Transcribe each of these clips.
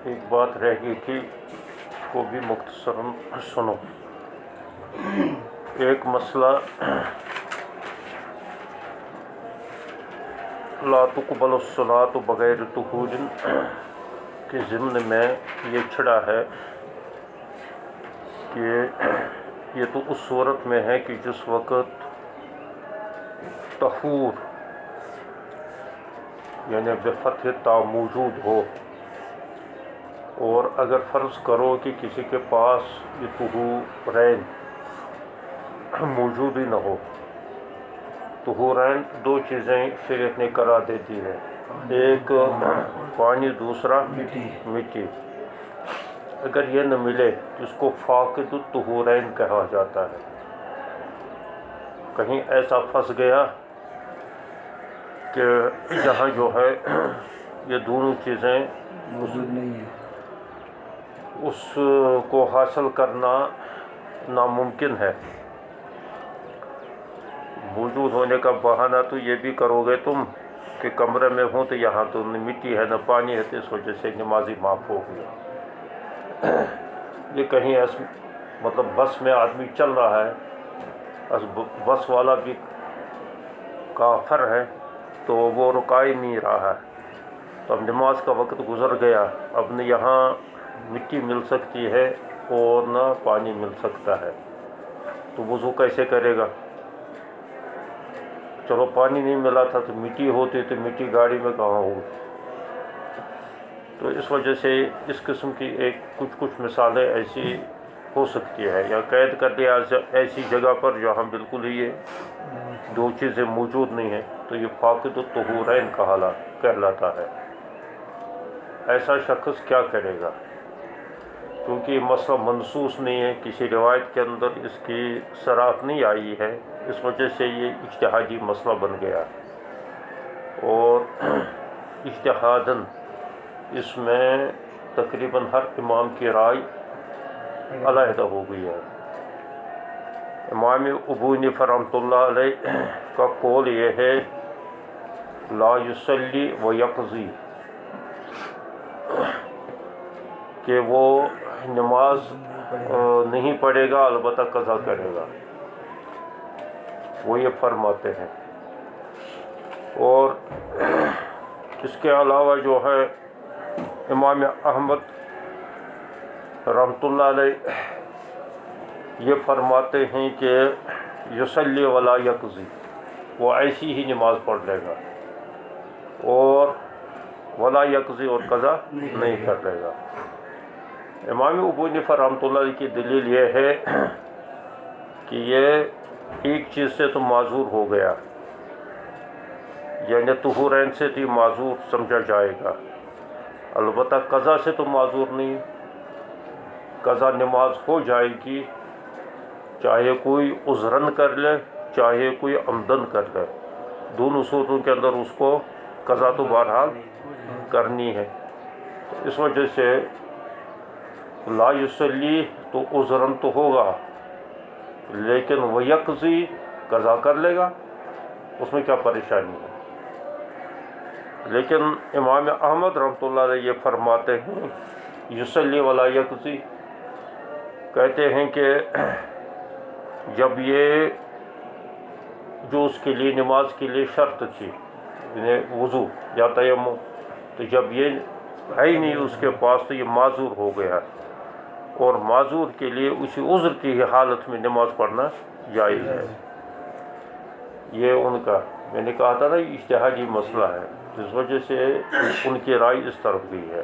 ایک بات رہ گئی تھی، وہ بھی مختصراً سنو۔ ایک مسئلہ لا تقبل الصلاۃ بغیر طہور کے ضمن میں یہ چھڑا ہے کہ یہ تو اس صورت میں ہے کہ جس وقت طہور یعنی بفتح تا موجود ہو، اور اگر فرض کرو کہ کسی کے پاس یہ طہورین موجود ہی نہ ہو۔ طہورین دو چیزیں شریعت نے قرار دیتی ہے، ایک پانی، دوسرا مٹی۔ اگر یہ نہ ملے تو اس کو فاقد الطہورین کہا جاتا ہے۔ کہیں ایسا پھنس گیا کہ جہاں جو ہے یہ دونوں چیزیں موجود نہیں ہے، اس کو حاصل کرنا ناممکن ہے۔ موجود ہونے کا بہانہ تو یہ بھی کرو گے تم کہ کمرے میں ہوں تو یہاں تو نہ مٹی ہے نہ پانی ہے، تو اس وجہ سے نمازی معاف ہو گیا۔ یہ کہیں مطلب بس میں آدمی چل رہا ہے، بس والا بھی کافر ہے تو وہ رکا ہی نہیں رہا ہے، تو اب نماز کا وقت گزر گیا، اب نہ یہاں مٹی مل سکتی ہے اور نہ پانی مل سکتا ہے، تو وضو کیسے کرے گا؟ چلو پانی نہیں ملا تھا تو مٹی ہوتی تو مٹی گاڑی میں کہاں ہوگی؟ تو اس وجہ سے اس قسم کی کچھ مثالیں ایسی ہو سکتی ہے، یا قید کر دیا ایسی جگہ پر جہاں بالکل ہی یہ دو چیزیں موجود نہیں ہیں، تو یہ فاقد الطہورین کہلاتا ہے۔ ایسا شخص کیا کرے گا؟ کیونکہ یہ مسئلہ منصوص نہیں ہے، کسی روایت کے اندر اس کی صراحت نہیں آئی ہے، اس وجہ سے یہ اجتہادی مسئلہ بن گیا، اور اجتہاداً اس میں تقریباً ہر امام کی رائے علیحدہ ہو گئی ہے۔ امام ابو حنیفہ رحمۃ اللہ علیہ کا قول یہ ہے لا یصلی و یقضی، کہ وہ نماز نہیں پڑھے گا، البتہ قضا کرے گا، وہ یہ فرماتے ہیں۔ اور اس کے علاوہ جو ہے امام احمد رحمۃ اللہ علیہ یہ فرماتے ہیں کہ یصلی ولا یقضی، وہ ایسی ہی نماز پڑھ لے گا، اور ولا یقضی، اور قضا نہیں کر لے گا۔ امام ابو حنیفہ رحمۃ اللہ علیہ کی دلیل یہ ہے کہ یہ ایک چیز سے تو معذور ہو گیا، یعنی طہورین سے تو معذور سمجھا جائے گا، البتہ قضا سے تو معذور نہیں۔ قضا نماز ہو جائے گی، چاہے کوئی عذراً کر لے، چاہے کوئی عمدن کر لے، دونوں صورتوں کے اندر اس کو قضا تو بہرحال کرنی ہے۔ اس وجہ سے لا یصلی تو عذراً تو ہوگا، لیکن وہ یقضی قضا کر لے گا، اس میں کیا پریشانی ہے؟ لیکن امام احمد رحمۃ اللہ علیہ یہ فرماتے ہیں یصلی ولا یقضی، کہتے ہیں کہ جب یہ جو اس کے لیے نماز کے لیے شرط تھی، یعنی وضو یا تیمم، تو جب یہ ہے ہی نہیں اس کے پاس تو یہ معذور ہو گیا، اور معذور کے لیے اسی عذر کی حالت میں نماز پڑھنا جائز ہے۔ یہ ان کا، میں نے کہا تھا نا، اجتہادی مسئلہ ہے، اس وجہ سے ان کی رائے اس طرف گئی ہے۔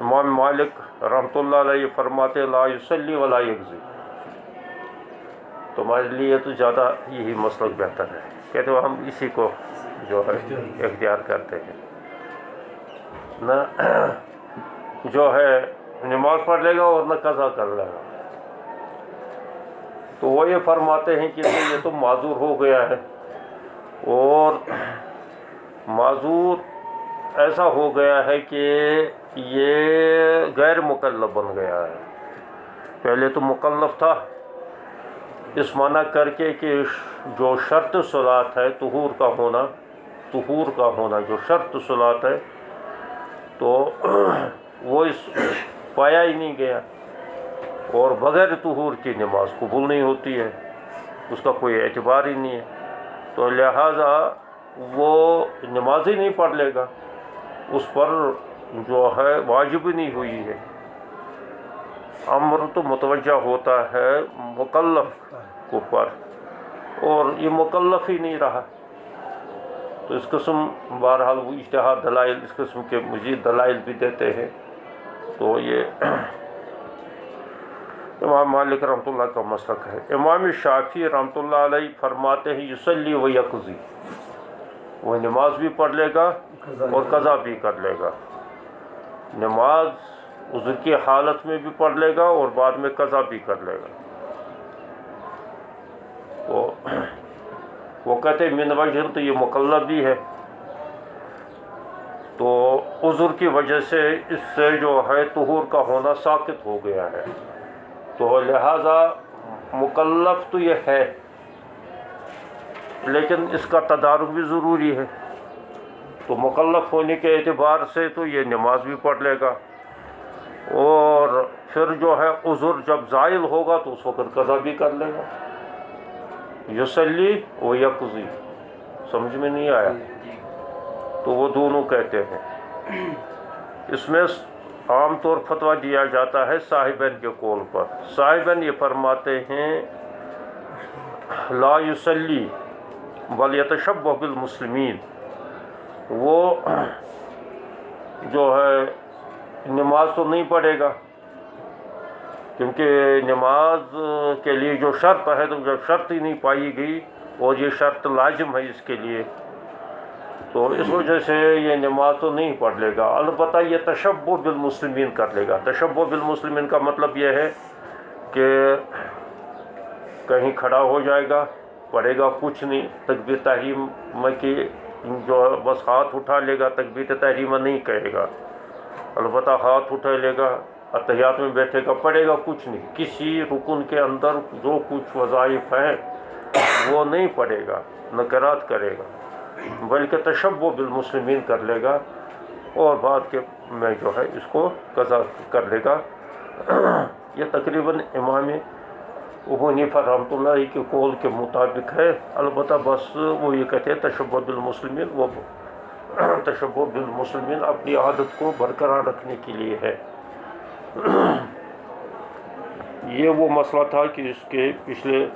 امام مالک رحمۃ اللہ علیہ فرماتے لا یصلی ولا یقضی، تمہارے لیے تو زیادہ یہی مسلک بہتر ہے، کہتے ہو ہم اسی کو جو ہے اختیار کرتے ہیں، نہ جو ہے نماز پڑھ لے گا اور نہ قضا کر لے گا۔ تو وہ یہ فرماتے ہیں کہ یہ تو معذور ہو گیا ہے، اور معذور ایسا ہو گیا ہے کہ یہ غیر مکلف بن گیا ہے۔ پہلے تو مکلف تھا، اس معنی کر کے کہ جو شرط صلاۃ ہے طہور کا ہونا جو شرط صلاۃ ہے، تو وہ پایا ہی نہیں گیا، اور بغیر طہور کی نماز قبول نہیں ہوتی ہے، اس کا کوئی اعتبار ہی نہیں ہے، تو لہٰذا وہ نماز ہی نہیں پڑھ لے گا، اس پر جو ہے واجب ہی نہیں ہوئی ہے۔ امر تو متوجہ ہوتا ہے مکلف کو پر، اور یہ مکلف ہی نہیں رہا، تو اس قسم بہرحال وہ اجتہاد دلائل اس قسم کے مزید دلائل بھی دیتے ہیں۔ تو یہ امام مالک رحمۃ اللہ کا مسلک ہے۔ امام شافعی رحمۃ اللہ علیہ فرماتے ہیں یصلی و یقضی، وہ نماز بھی پڑھ لے گا اور قضا بھی کر لے گا، نماز عذر کی حالت میں بھی پڑھ لے گا اور بعد میں قضا بھی کر لے گا۔ تو وہ کہتے ہیں من وجہ تو یہ مکلف بھی ہے، تو عذر کی وجہ سے اس سے جو ہے طہور کا ہونا ساقط ہو گیا ہے، تو لہٰذا مکلف تو یہ ہے، لیکن اس کا تدارک بھی ضروری ہے، تو مکلف ہونے کے اعتبار سے تو یہ نماز بھی پڑھ لے گا، اور پھر جو ہے عذر جب زائل ہوگا تو اس وقت قضا بھی کر لے گا۔ یصلی و یقضی، سمجھ میں نہیں آیا؟ تو وہ دونوں کہتے ہیں۔ اس میں عام طور فتویٰ دیا جاتا ہے صاحبین کے قول پر۔ صاحبین یہ فرماتے ہیں لا یصلی بل یتشبہ بالمسلمین، وہ جو ہے نماز تو نہیں پڑھے گا، کیونکہ نماز کے لیے جو شرط ہے تو جب شرط ہی نہیں پائی گئی اور یہ شرط لازم ہے اس کے لیے، تو اس وجہ سے یہ نماز تو نہیں پڑھ لے گا، البتہ یہ تشبہ بالمسلمین کر لے گا۔ تشبہ بالمسلمین کا مطلب یہ ہے کہ کہیں کھڑا ہو جائے گا، پڑھے گا کچھ نہیں، تکبیر تحریمہ کی جو بس ہاتھ اٹھا لے گا، تکبیر تحریمہ نہیں کہے گا، البتہ ہاتھ اٹھا لے گا، اتحیات میں بیٹھے گا، پڑھے گا کچھ نہیں، کسی رکن کے اندر جو کچھ وظائف ہیں وہ نہیں پڑھے گا، نہ قرات کرے گا، بلکہ تشبہ بالمسلمین کر لے گا، اور بعد کے میں جو ہے اس کو قضا کر لے گا۔ یہ تقریباً امام ابو حنیفہ رحمۃ اللہ علیہ کے قول کے مطابق ہے، البتہ بس وہ یہ کہتے ہیں تشبہ بالمسلمین، وہ تشبہ بالمسلمین اپنی عادت کو برقرار رکھنے کے لیے ہے۔ یہ وہ مسئلہ تھا کہ اس کے پچھلے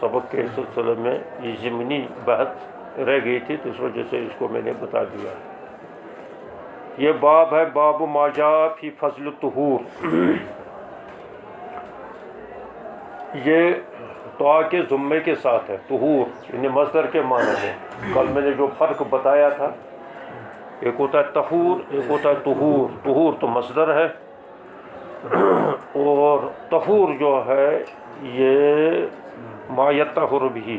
سبق کے سلسلے میں یہ ضمنی بحث رہ گئی تھی، تو اس وجہ سے اس کو میں نے بتا دیا۔ یہ باب ہے باب ما جاء فی فضل الطہور، یہ دعا کے ضمے کے ساتھ ہے، طہور یعنی مصدر کے معنی میں۔ کل میں نے جو فرق بتایا تھا، ایک ہوتا ہے طہور، ایک ہوتا ہے طہور۔ طہور تو مصدر ہے، اور طہور جو ہے یہ ما یطہر بہ،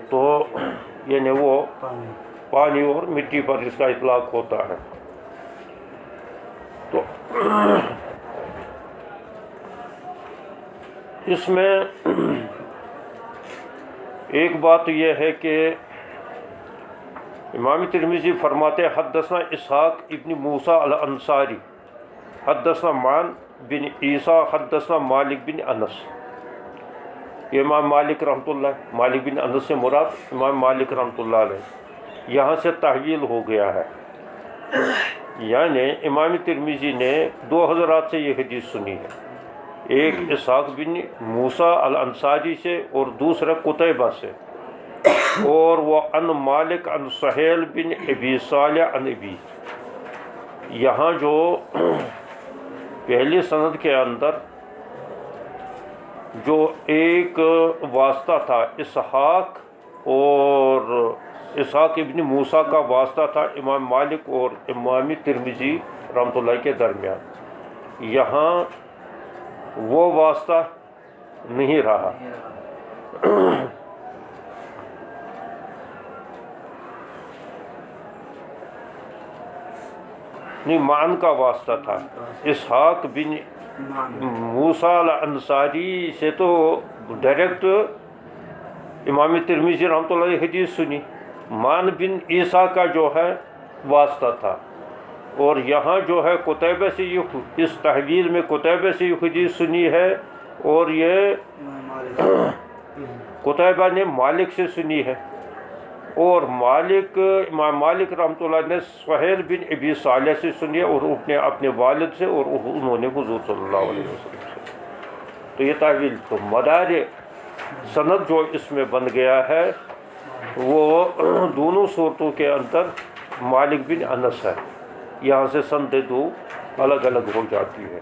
تو یعنی وہ پانی اور مٹی پر اس کا اطلاق ہوتا ہے۔ تو اس میں ایک بات یہ ہے کہ امام ترمذی فرماتے حدثنا اسحاق ابن موسیٰ الانصاری حدثنا معن بن عیسیٰ حدثنا مالک بن انس۔ امام مالک رحمۃ اللہ، مالک بن انس سے مراد امام مالک رحمۃ اللہ علیہ، یہاں سے تحویل ہو گیا ہے، یعنی امام ترمذی نے دو حضرات سے یہ حدیث سنی ہے، ایک اسحاق بن موسیٰ الانصاری سے اور دوسرا قتیبہ سے، اور وہ ان مالک ان سہیل بن ابی صالح ان ابی۔ یہاں جو پہلی سند کے اندر جو ایک واسطہ تھا اسحاق، اور اسحاق ابن موسیٰ کا واسطہ تھا امام مالک اور امام ترمذی رحمۃ اللہ کے درمیان، یہاں وہ واسطہ نہیں رہا، نہیں معن کا واسطہ تھا۔ اسحاق بن موسیٰ الانصاری سے تو ڈائریکٹ امام ترمذی رحمۃ اللہ علیہ حدیث سنی، معن بن عیسیٰ کا جو ہے واسطہ تھا، اور یہاں جو ہے قتیبہ سے یہ اس تحویل میں قتیبہ سے یہ حدیث سنی ہے، اور یہ قتیبہ نے مالک سے سنی ہے، اور امام مالک رحمۃ اللہ نے سہیل بن ابی صالح سے سنی ہے، اور اپنے والد سے، اور انہوں نے حضور صلی اللہ علیہ وسلم سے۔ تو یہ تحویل تو مدار سند جو اس میں بن گیا ہے وہ دونوں صورتوں کے اندر مالک بن انس ہے، یہاں سے سند دو الگ الگ ہو جاتی ہے۔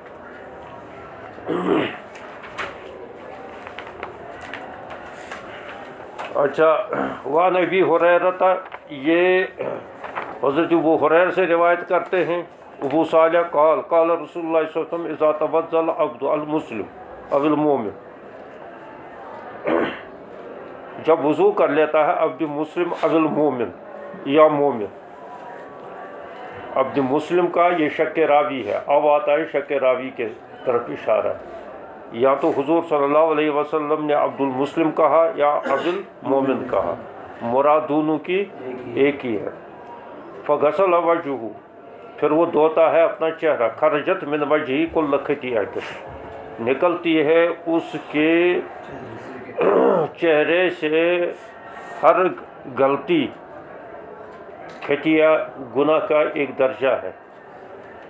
اچھا، وعن ابی ہریرہ، یہ حضرت ابو ہریرہ سے روایت کرتے ہیں، ابو صالح قال قال رسول اللہ صلی اللہ علیہ وسلم اذا توضأ العبد المسلم او المومن، جب وضو کر لیتا ہے عبد مسلم او المومن یا مومن، عبد مسلم کا یہ شک راوی ہے، اب آتا ہے شک راوی کے طرف اشارہ، یا تو حضور صلی اللہ علیہ وسلم نے عبد المسلم کہا یا عبد المومن کہا، مراد دونوں کی ایک ہی ہے۔ فغسل وجہہ، پھر وہ دھوتا ہے اپنا چہرہ، خرجت من وجہہ کل خطیئۃ، نکلتی ہے اس کے چہرے سے ہر غلطی، خطیہ گناہ کا ایک درجہ ہے،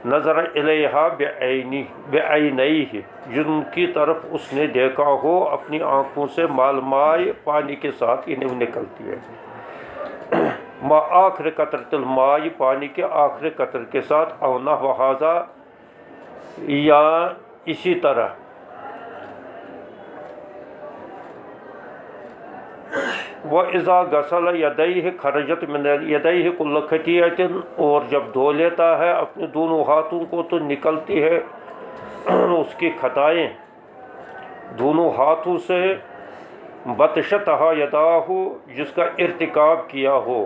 نظر الیہا بعینیہ، جن کی طرف اس نے دیکھا ہو اپنی آنکھوں سے، مالمائے پانی کے ساتھ انہیں نکلتی ہے، ما آخر قطرۃ الماء، پانی کے آخر قطر کے ساتھ، او نحو ھذا، یا اسی طرح، وَإِذَا غَسَلَ يَدَيْهِ خَرَجَتْ مِنْ يَدَيْهِ كُلُّ خَطِيئَةٍ، اور جب دھو لیتا ہے اپنے دونوں ہاتھوں کو تو نکلتی ہے اس کی خطائیں دونوں ہاتھوں سے، بطشتہا یداہ، جس کا ارتکاب کیا ہو،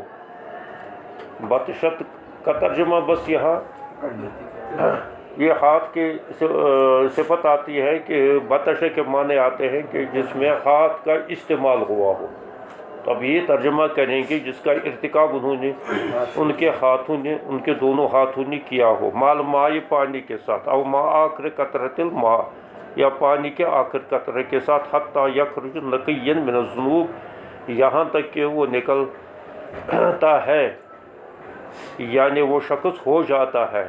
بطشت کا ترجمہ بس یہاں یہ ہاتھ کی صفت آتی ہے کہ بطش کے معنی آتے ہیں کہ جس میں ہاتھ کا استعمال ہوا ہو، تو اب یہ ترجمہ کریں گے جس کا ارتکاب انہوں نے ان کے ہاتھوں نے، ان کے دونوں ہاتھوں نے کیا ہو، مال مائی، پانی کے ساتھ، او ما آخر قطرۃ الماء، یا پانی کے آخر قطرے کے ساتھ، حتی یخرج نقیا من الذنوب، یہاں تک کہ وہ نکلتا ہے، یعنی وہ شخص ہو جاتا ہے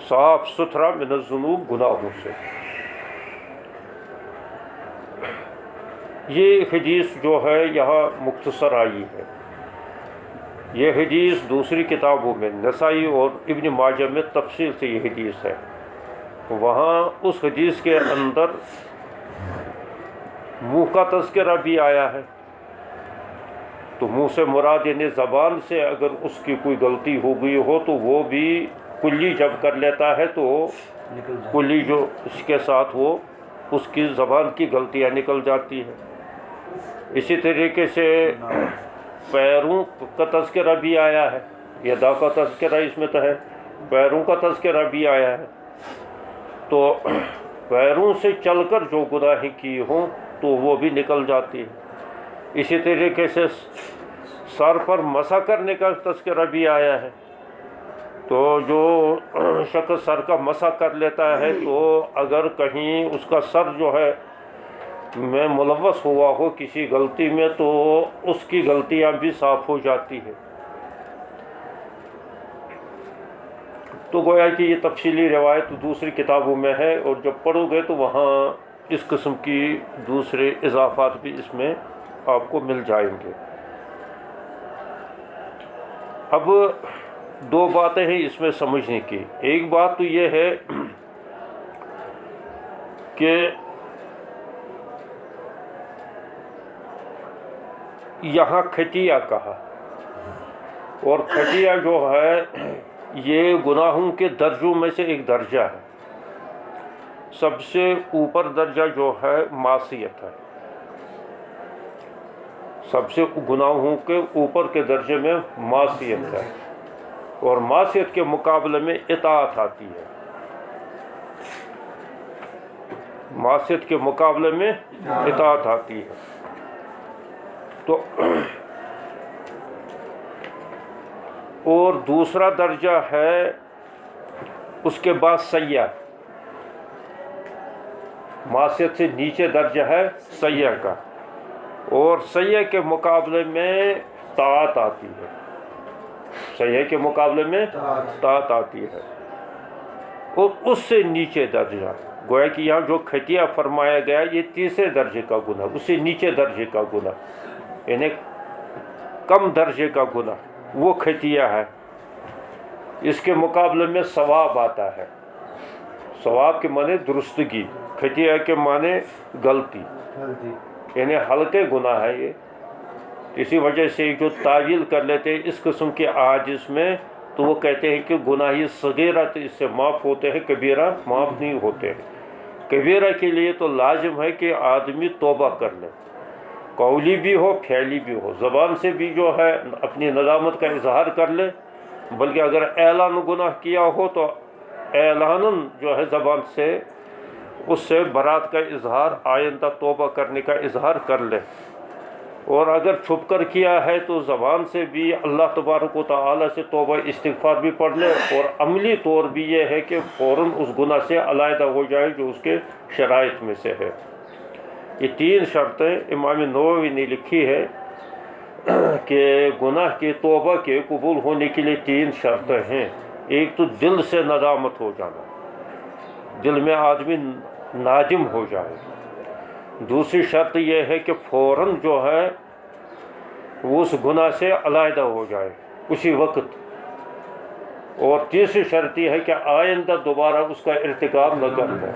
صاف ستھرا، من الذنوب، گناہوں سے۔ یہ حدیث جو ہے یہاں مختصر آئی ہے، یہ حدیث دوسری کتابوں میں نسائی اور ابن ماجہ میں تفصیل سے یہ حدیث ہے، وہاں اس حدیث کے اندر منہ کا تذکرہ بھی آیا ہے، تو منہ سے مراد یعنی زبان سے اگر اس کی کوئی غلطی ہو گئی ہو تو وہ بھی کلی جب کر لیتا ہے تو کلی جو اس کے ساتھ وہ اس کی زبان کی غلطیاں نکل جاتی ہیں۔ اسی طریقے سے پیروں کا تذکرہ بھی آیا ہے، یدا کا تذکرہ اس میں تو ہے، پیروں کا تذکرہ بھی آیا ہے، تو پیروں سے چل کر جو گناہیں کی ہوں تو وہ بھی نکل جاتی ہے۔ اسی طریقے سے سر پر مسح کرنے کا تذکرہ بھی آیا ہے، تو جو شخص سر کا مسح کر لیتا ہے تو اگر کہیں اس کا سر جو ہے میں ملوث ہوا ہو کسی غلطی میں تو اس کی غلطیاں بھی صاف ہو جاتی ہیں۔ تو گویا کہ یہ تفصیلی روایت دوسری کتابوں میں ہے، اور جب پڑھو گے تو وہاں اس قسم کی دوسرے اضافات بھی اس میں آپ کو مل جائیں گے۔ اب دو باتیں ہیں اس میں سمجھنے کی، ایک بات تو یہ ہے کہ یہاں خطیہ کہا، اور خطیہ جو ہے یہ گناہوں کے درجوں میں سے ایک درجہ ہے، سب سے اوپر درجہ جو ہے معصیت ہے، سب سے گناہوں کے اوپر کے درجے میں معصیت ہے، اور معصیت کے مقابلے میں اطاعت آتی ہے، معصیت کے مقابلے میں اطاعت آتی ہے۔ تو اور دوسرا درجہ ہے اس کے بعد سیاح، معصیت سے نیچے درجہ ہے سیاح کا، اور سیاح کے مقابلے میں طاعت آتی ہے، سیاح کے مقابلے میں طاعت آتی ہے، اور اس سے نیچے درجہ، گویا کہ یہاں جو خطیہ فرمایا گیا یہ تیسرے درجے کا گناہ، اس سے نیچے درجے کا گناہ، یعنی کم درجے کا گناہ وہ خطیہ ہے۔ اس کے مقابلے میں ثواب آتا ہے، ثواب کے معنی درستگی، خطیہ کے معنی غلطی، یعنی ہلکے گناہ ہے یہ۔ اسی وجہ سے جو تعویل کر لیتے ہیں اس قسم کے احادیث میں، تو وہ کہتے ہیں کہ گناہ صغیرہ تو اس سے معاف ہوتے ہیں، کبیرہ معاف نہیں ہوتے ہیں۔ کبیرہ کے لیے تو لازم ہے کہ آدمی توبہ کر لے، قولی بھی ہو فعلی بھی ہو، زبان سے بھی جو ہے اپنی ندامت کا اظہار کر لے، بلکہ اگر اعلان گناہ کیا ہو تو اعلاناً جو ہے زبان سے اس سے برات کا اظہار، آئندہ توبہ کرنے کا اظہار کر لے، اور اگر چھپ کر کیا ہے تو زبان سے بھی اللہ تبارک و تعالیٰ سے توبہ استغفار بھی پڑھ لے، اور عملی طور بھی یہ ہے کہ فوراً اس گناہ سے علیحدہ ہو جائے جو اس کے شرائط میں سے ہے۔ یہ تین شرطیں امام نووی نے لکھی ہے کہ گناہ کی توبہ کے قبول ہونے کے لیے تین شرطیں ہیں۔ ایک تو دل سے ندامت ہو جانا، دل میں آدمی نادم ہو جائے۔ دوسری شرط یہ ہے کہ فوراً جو ہے وہ اس گناہ سے علیحدہ ہو جائے اسی وقت، اور تیسری شرط یہ ہے کہ آئندہ دوبارہ اس کا ارتکاب نہ کر لے۔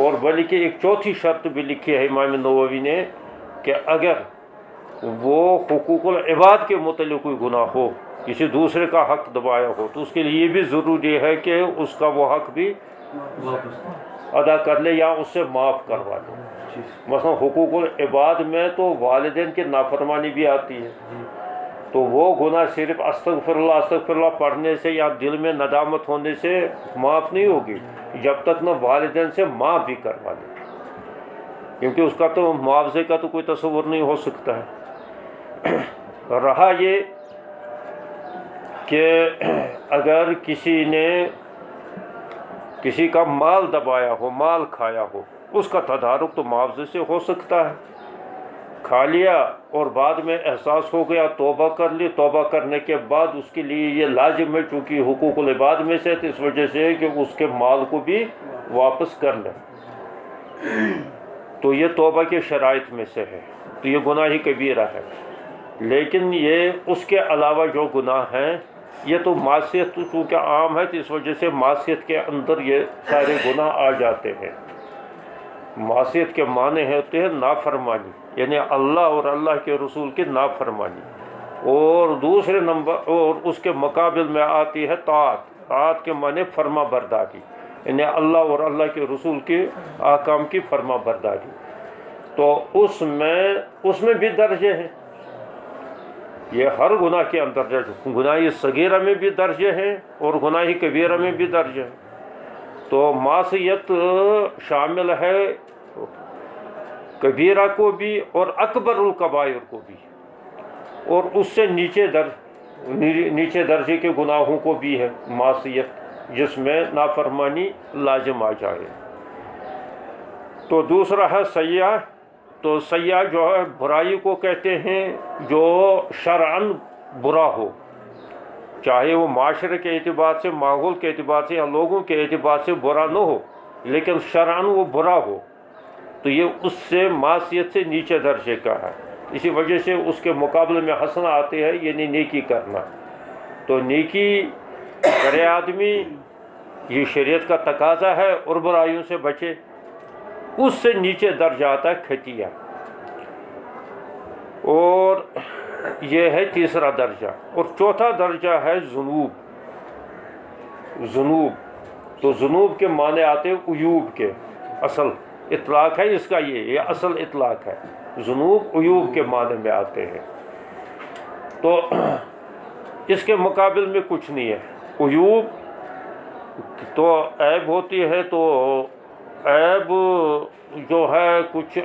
اور بلکہ ایک چوتھی شرط بھی لکھی ہے امام نووی نے کہ اگر وہ حقوق العباد کے متعلق کوئی گناہ ہو، کسی دوسرے کا حق دبایا ہو، تو اس کے لیے یہ بھی ضروری ہے کہ اس کا وہ حق بھی ادا کر لے یا اس سے معاف کروا لے۔ مثلا حقوق العباد میں تو والدین کی نافرمانی بھی آتی ہے، تو وہ گناہ صرف استغفر اللہ پڑھنے سے یا دل میں ندامت ہونے سے معاف نہیں ہوگی جب تک نہ والدین سے معاف بھی کروا لے، کیونکہ اس کا تو معاوضے کا تو کوئی تصور نہیں ہو سکتا ہے۔ رہا یہ کہ اگر کسی نے کسی کا مال دبایا ہو، مال کھایا ہو، اس کا تدارک تو معاوضے سے ہو سکتا ہے، کھا لیا اور بعد میں احساس ہو گیا، توبہ کر لی، توبہ کرنے کے بعد اس کے لیے یہ لازم ہے چونکہ حقوق العباد میں سے، تو اس وجہ سے کہ اس کے مال کو بھی واپس کر لے، تو یہ توبہ کے شرائط میں سے ہے، تو یہ گناہ کبیرہ ہے۔ لیکن یہ اس کے علاوہ جو گناہ ہیں یہ تو معصیت چونکہ عام ہے، تو اس وجہ سے معصیت کے اندر یہ سارے گناہ آ جاتے ہیں۔ معصیت کے معنی ہوتے ہیں نافرمانی، یعنی اللہ اور اللہ کے رسول کی نافرمانی، اور دوسرے نمبر اور اس کے مقابل میں آتی ہے طاعت۔ طاعت کے معنی فرما برداری، یعنی اللہ اور اللہ کے رسول کے احکام کی فرما برداری، تو اس میں بھی درجے ہیں، یہ ہر گناہ کے اندر گناہ صغیرہ میں بھی درجے ہیں اور گناہ کبیرہ میں بھی درجے ہیں۔ تو معصیت شامل ہے کبیرہ کو بھی اور اکبر الکبائر کو بھی، اور اس سے نیچے درجے کے گناہوں کو بھی ہے معصیت، جس میں نافرمانی لازم آ جائے۔ تو دوسرا ہے سیاح۔ تو سیاح جو ہے برائی کو کہتے ہیں جو شرعاً برا ہو، چاہے وہ معاشرے کے اعتبار سے، ماحول کے اعتبار سے یا لوگوں کے اعتبار سے برا نہ ہو، لیکن شرعاً وہ برا ہو، تو یہ اس سے معصیت سے نیچے درجے کا ہے۔ اسی وجہ سے اس کے مقابلے میں حسنہ آتے ہیں، یعنی نیکی کرنا۔ تو نیکی کرے آدمی، یہ شریعت کا تقاضا ہے، اور برائیوں سے بچے، اس سے نیچے درجہ آتا ہے خطیہ، اور یہ ہے تیسرا درجہ۔ اور چوتھا درجہ ہے ذنوب۔ تو ذنوب کے معنی آتے ہیں عیوب کے، اصل اطلاق ہے اس کا، یہ اصل اطلاق ہے، ذنوب عیوب کے معنی میں آتے ہیں۔ تو اس کے مقابل میں کچھ نہیں ہے۔ عیوب تو عیب ہوتی ہے، تو عیب جو ہے کچھ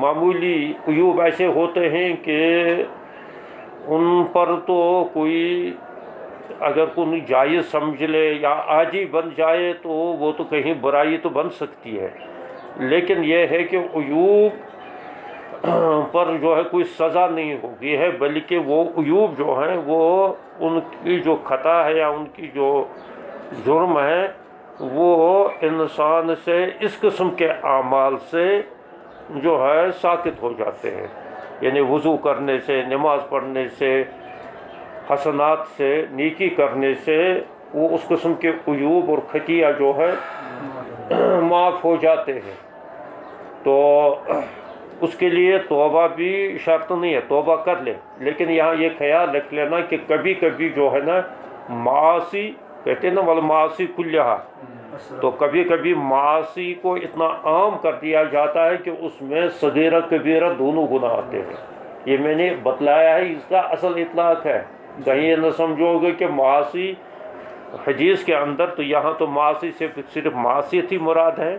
معمولی عیوب ایسے ہوتے ہیں کہ ان پر تو کوئی اگر کوئی جائز سمجھ لے یا عادی بن جائے تو وہ تو کہیں برائی تو بن سکتی ہے، لیکن یہ ہے کہ عیوب پر جو ہے کوئی سزا نہیں ہوگی ہے، بلکہ وہ عیوب جو ہیں وہ ان کی جو خطا ہے یا ان کی جو جرم ہے وہ انسان سے اس قسم کے اعمال سے جو ہے ساقط ہو جاتے ہیں، یعنی وضو کرنے سے، نماز پڑھنے سے، حسنات سے، نیکی کرنے سے وہ اس قسم کے عیوب اور خطیہ جو ہے معاف ہو جاتے ہیں۔ تو اس کے لیے توبہ بھی شرط نہیں ہے، توبہ کر لے، لیکن یہاں یہ خیال رکھ لینا کہ کبھی کبھی جو ہے نا معاصی، کہتے ہیں نا والمعاصی کلھا، تو کبھی کبھی معاصی کو اتنا عام کر دیا جاتا ہے کہ اس میں صغیرہ کبیرہ دونوں گناہ آتے ہیں۔ یہ میں نے بتلایا ہے، اس کا اصل اطلاق ہے، کہیں یہ نہ سمجھو گے کہ معاصی حدیث کے اندر تو یہاں تو معاصی سے صرف معصیت ہی مراد ہے،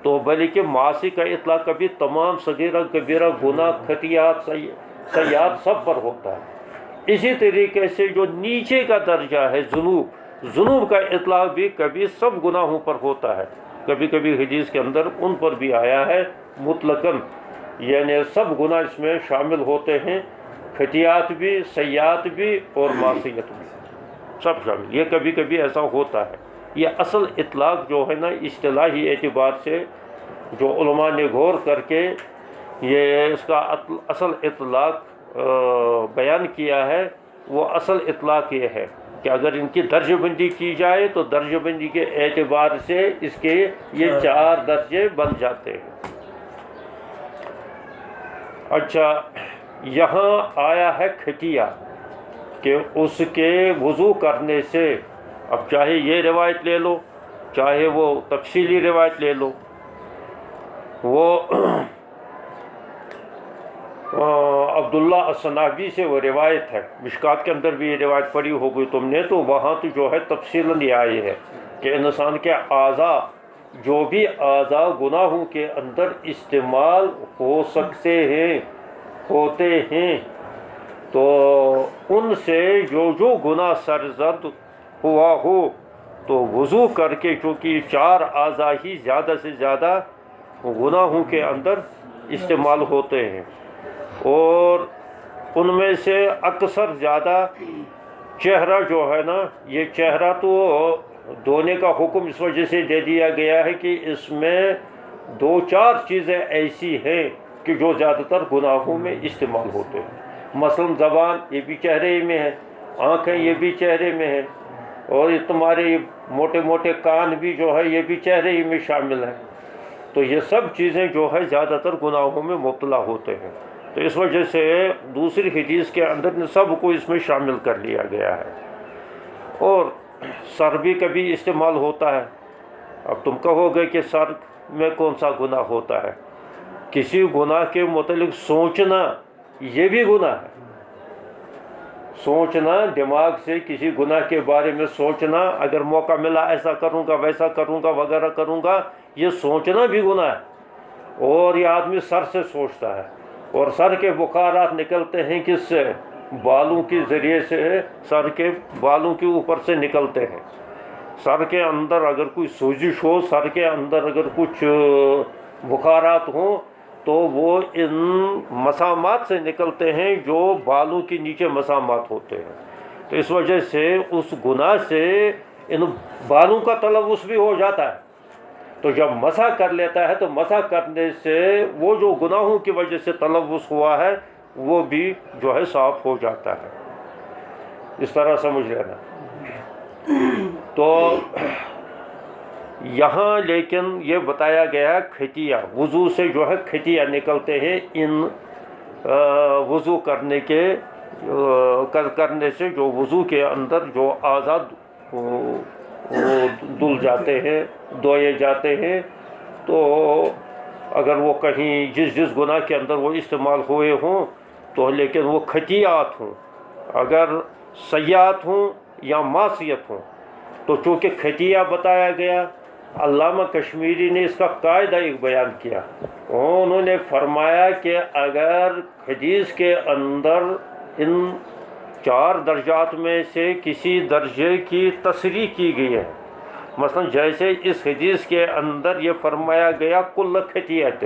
تو بلکہ معاصی کا اطلاق کبھی تمام صغیرہ کبیرہ گناہ، خطیات، سیئات سب پر ہوتا ہے۔ اسی طریقے سے جو نیچے کا درجہ ہے ذنوب کا اطلاق بھی کبھی سب گناہوں پر ہوتا ہے، کبھی کبھی حدیث کے اندر ان پر بھی آیا ہے مطلقاً، یعنی سب گناہ اس میں شامل ہوتے ہیں، خطیات بھی، سیئات بھی اور معصیت بھی سب شامل، یہ کبھی کبھی ایسا ہوتا ہے۔ یہ اصل اطلاق جو ہے نا اصطلاحی اعتبار سے جو علماء نے غور کر کے یہ اس کا اصل اطلاق بیان کیا ہے، وہ اصل اطلاق یہ ہے کہ اگر ان کی درجہ بندی کی جائے تو درجہ بندی کے اعتبار سے اس کے یہ 4 درجے بن جاتے ہیں۔ اچھا، یہاں آیا ہے خطیہ کہ اس کے وضو کرنے سے، اب چاہے یہ روایت لے لو چاہے وہ تفصیلی روایت لے لو، وہ عبداللہ الصنابی سے وہ روایت ہے، مشکات کے اندر بھی یہ روایت پڑھی ہوگی تم نے، تو وہاں تو جو ہے تفصیلاً یہ آئی ہے کہ انسان کے اعضاء، جو بھی اعضاء گناہوں کے اندر استعمال ہو سکتے ہیں، ہوتے ہیں، تو ان سے جو گناہ سرزد ہوا ہو تو وضو کر کے، چونکہ 4 اعضاء ہی زیادہ سے زیادہ گناہوں کے اندر استعمال ہوتے ہیں، اور ان میں سے اکثر زیادہ چہرہ جو ہے نا، یہ چہرہ تو دھونے کا حکم اس وجہ سے دے دیا گیا ہے کہ اس میں 2-4 چیزیں ایسی ہیں کہ جو زیادہ تر گناہوں میں استعمال ہوتے ہیں، مثلا زبان، یہ بھی چہرے ہی میں ہے، آنکھیں یہ بھی چہرے میں ہے، اور یہ تمہارے موٹے موٹے کان بھی جو ہے یہ بھی چہرے ہی میں شامل ہیں، تو یہ سب چیزیں جو ہے زیادہ تر گناہوں میں مبتلا ہوتے ہیں، تو اس وجہ سے دوسری حدیث کے اندر سب کو اس میں شامل کر لیا گیا ہے۔ اور سر بھی کبھی استعمال ہوتا ہے، اب تم کہو گے کہ سر میں کون سا گناہ ہوتا ہے؟ کسی گناہ کے متعلق سوچنا یہ بھی گناہ ہے، سوچنا، دماغ سے کسی گناہ کے بارے میں سوچنا، اگر موقع ملا ایسا کروں گا، ویسا کروں گا، وغیرہ کروں گا، یہ سوچنا بھی گناہ ہے، اور یہ آدمی سر سے سوچتا ہے، اور سر کے بخارات نکلتے ہیں کس سے؟ بالوں کے ذریعے سے، سر کے بالوں کے اوپر سے نکلتے ہیں۔ سر کے اندر اگر کوئی سوزش ہو، سر کے اندر اگر کچھ بخارات ہوں تو وہ ان مسامات سے نکلتے ہیں جو بالوں کے نیچے مسامات ہوتے ہیں، تو اس وجہ سے اس گناہ سے ان بالوں کا تلوث بھی ہو جاتا ہے، تو جب مسح کر لیتا ہے تو مسح کرنے سے وہ جو گناہوں کی وجہ سے تلوث ہوا ہے وہ بھی جو ہے صاف ہو جاتا ہے، اس طرح سمجھ لینا۔ تو یہاں لیکن یہ بتایا گیا خطیہ، وضو سے جو ہے خطیہ نکلتے ہیں، ان وضو کرنے سے جو وضو کے اندر جو اعضاء دھل جاتے ہیں، دھوئے جاتے ہیں، تو اگر وہ کہیں جس گناہ کے اندر وہ استعمال ہوئے ہوں تو لیکن وہ خطیات ہوں، اگر سیئات ہوں یا معصیت ہوں، تو چونکہ خطیہ بتایا گیا، علامہ کشمیری نے اس کا قاعدہ ایک بیان کیا، انہوں نے فرمایا کہ اگر حدیث کے اندر ان 4 درجات میں سے کسی درجے کی تصریح کی گئی ہے. مثلا جیسے اس حدیث کے اندر یہ فرمایا گیا کل خطیئۃ،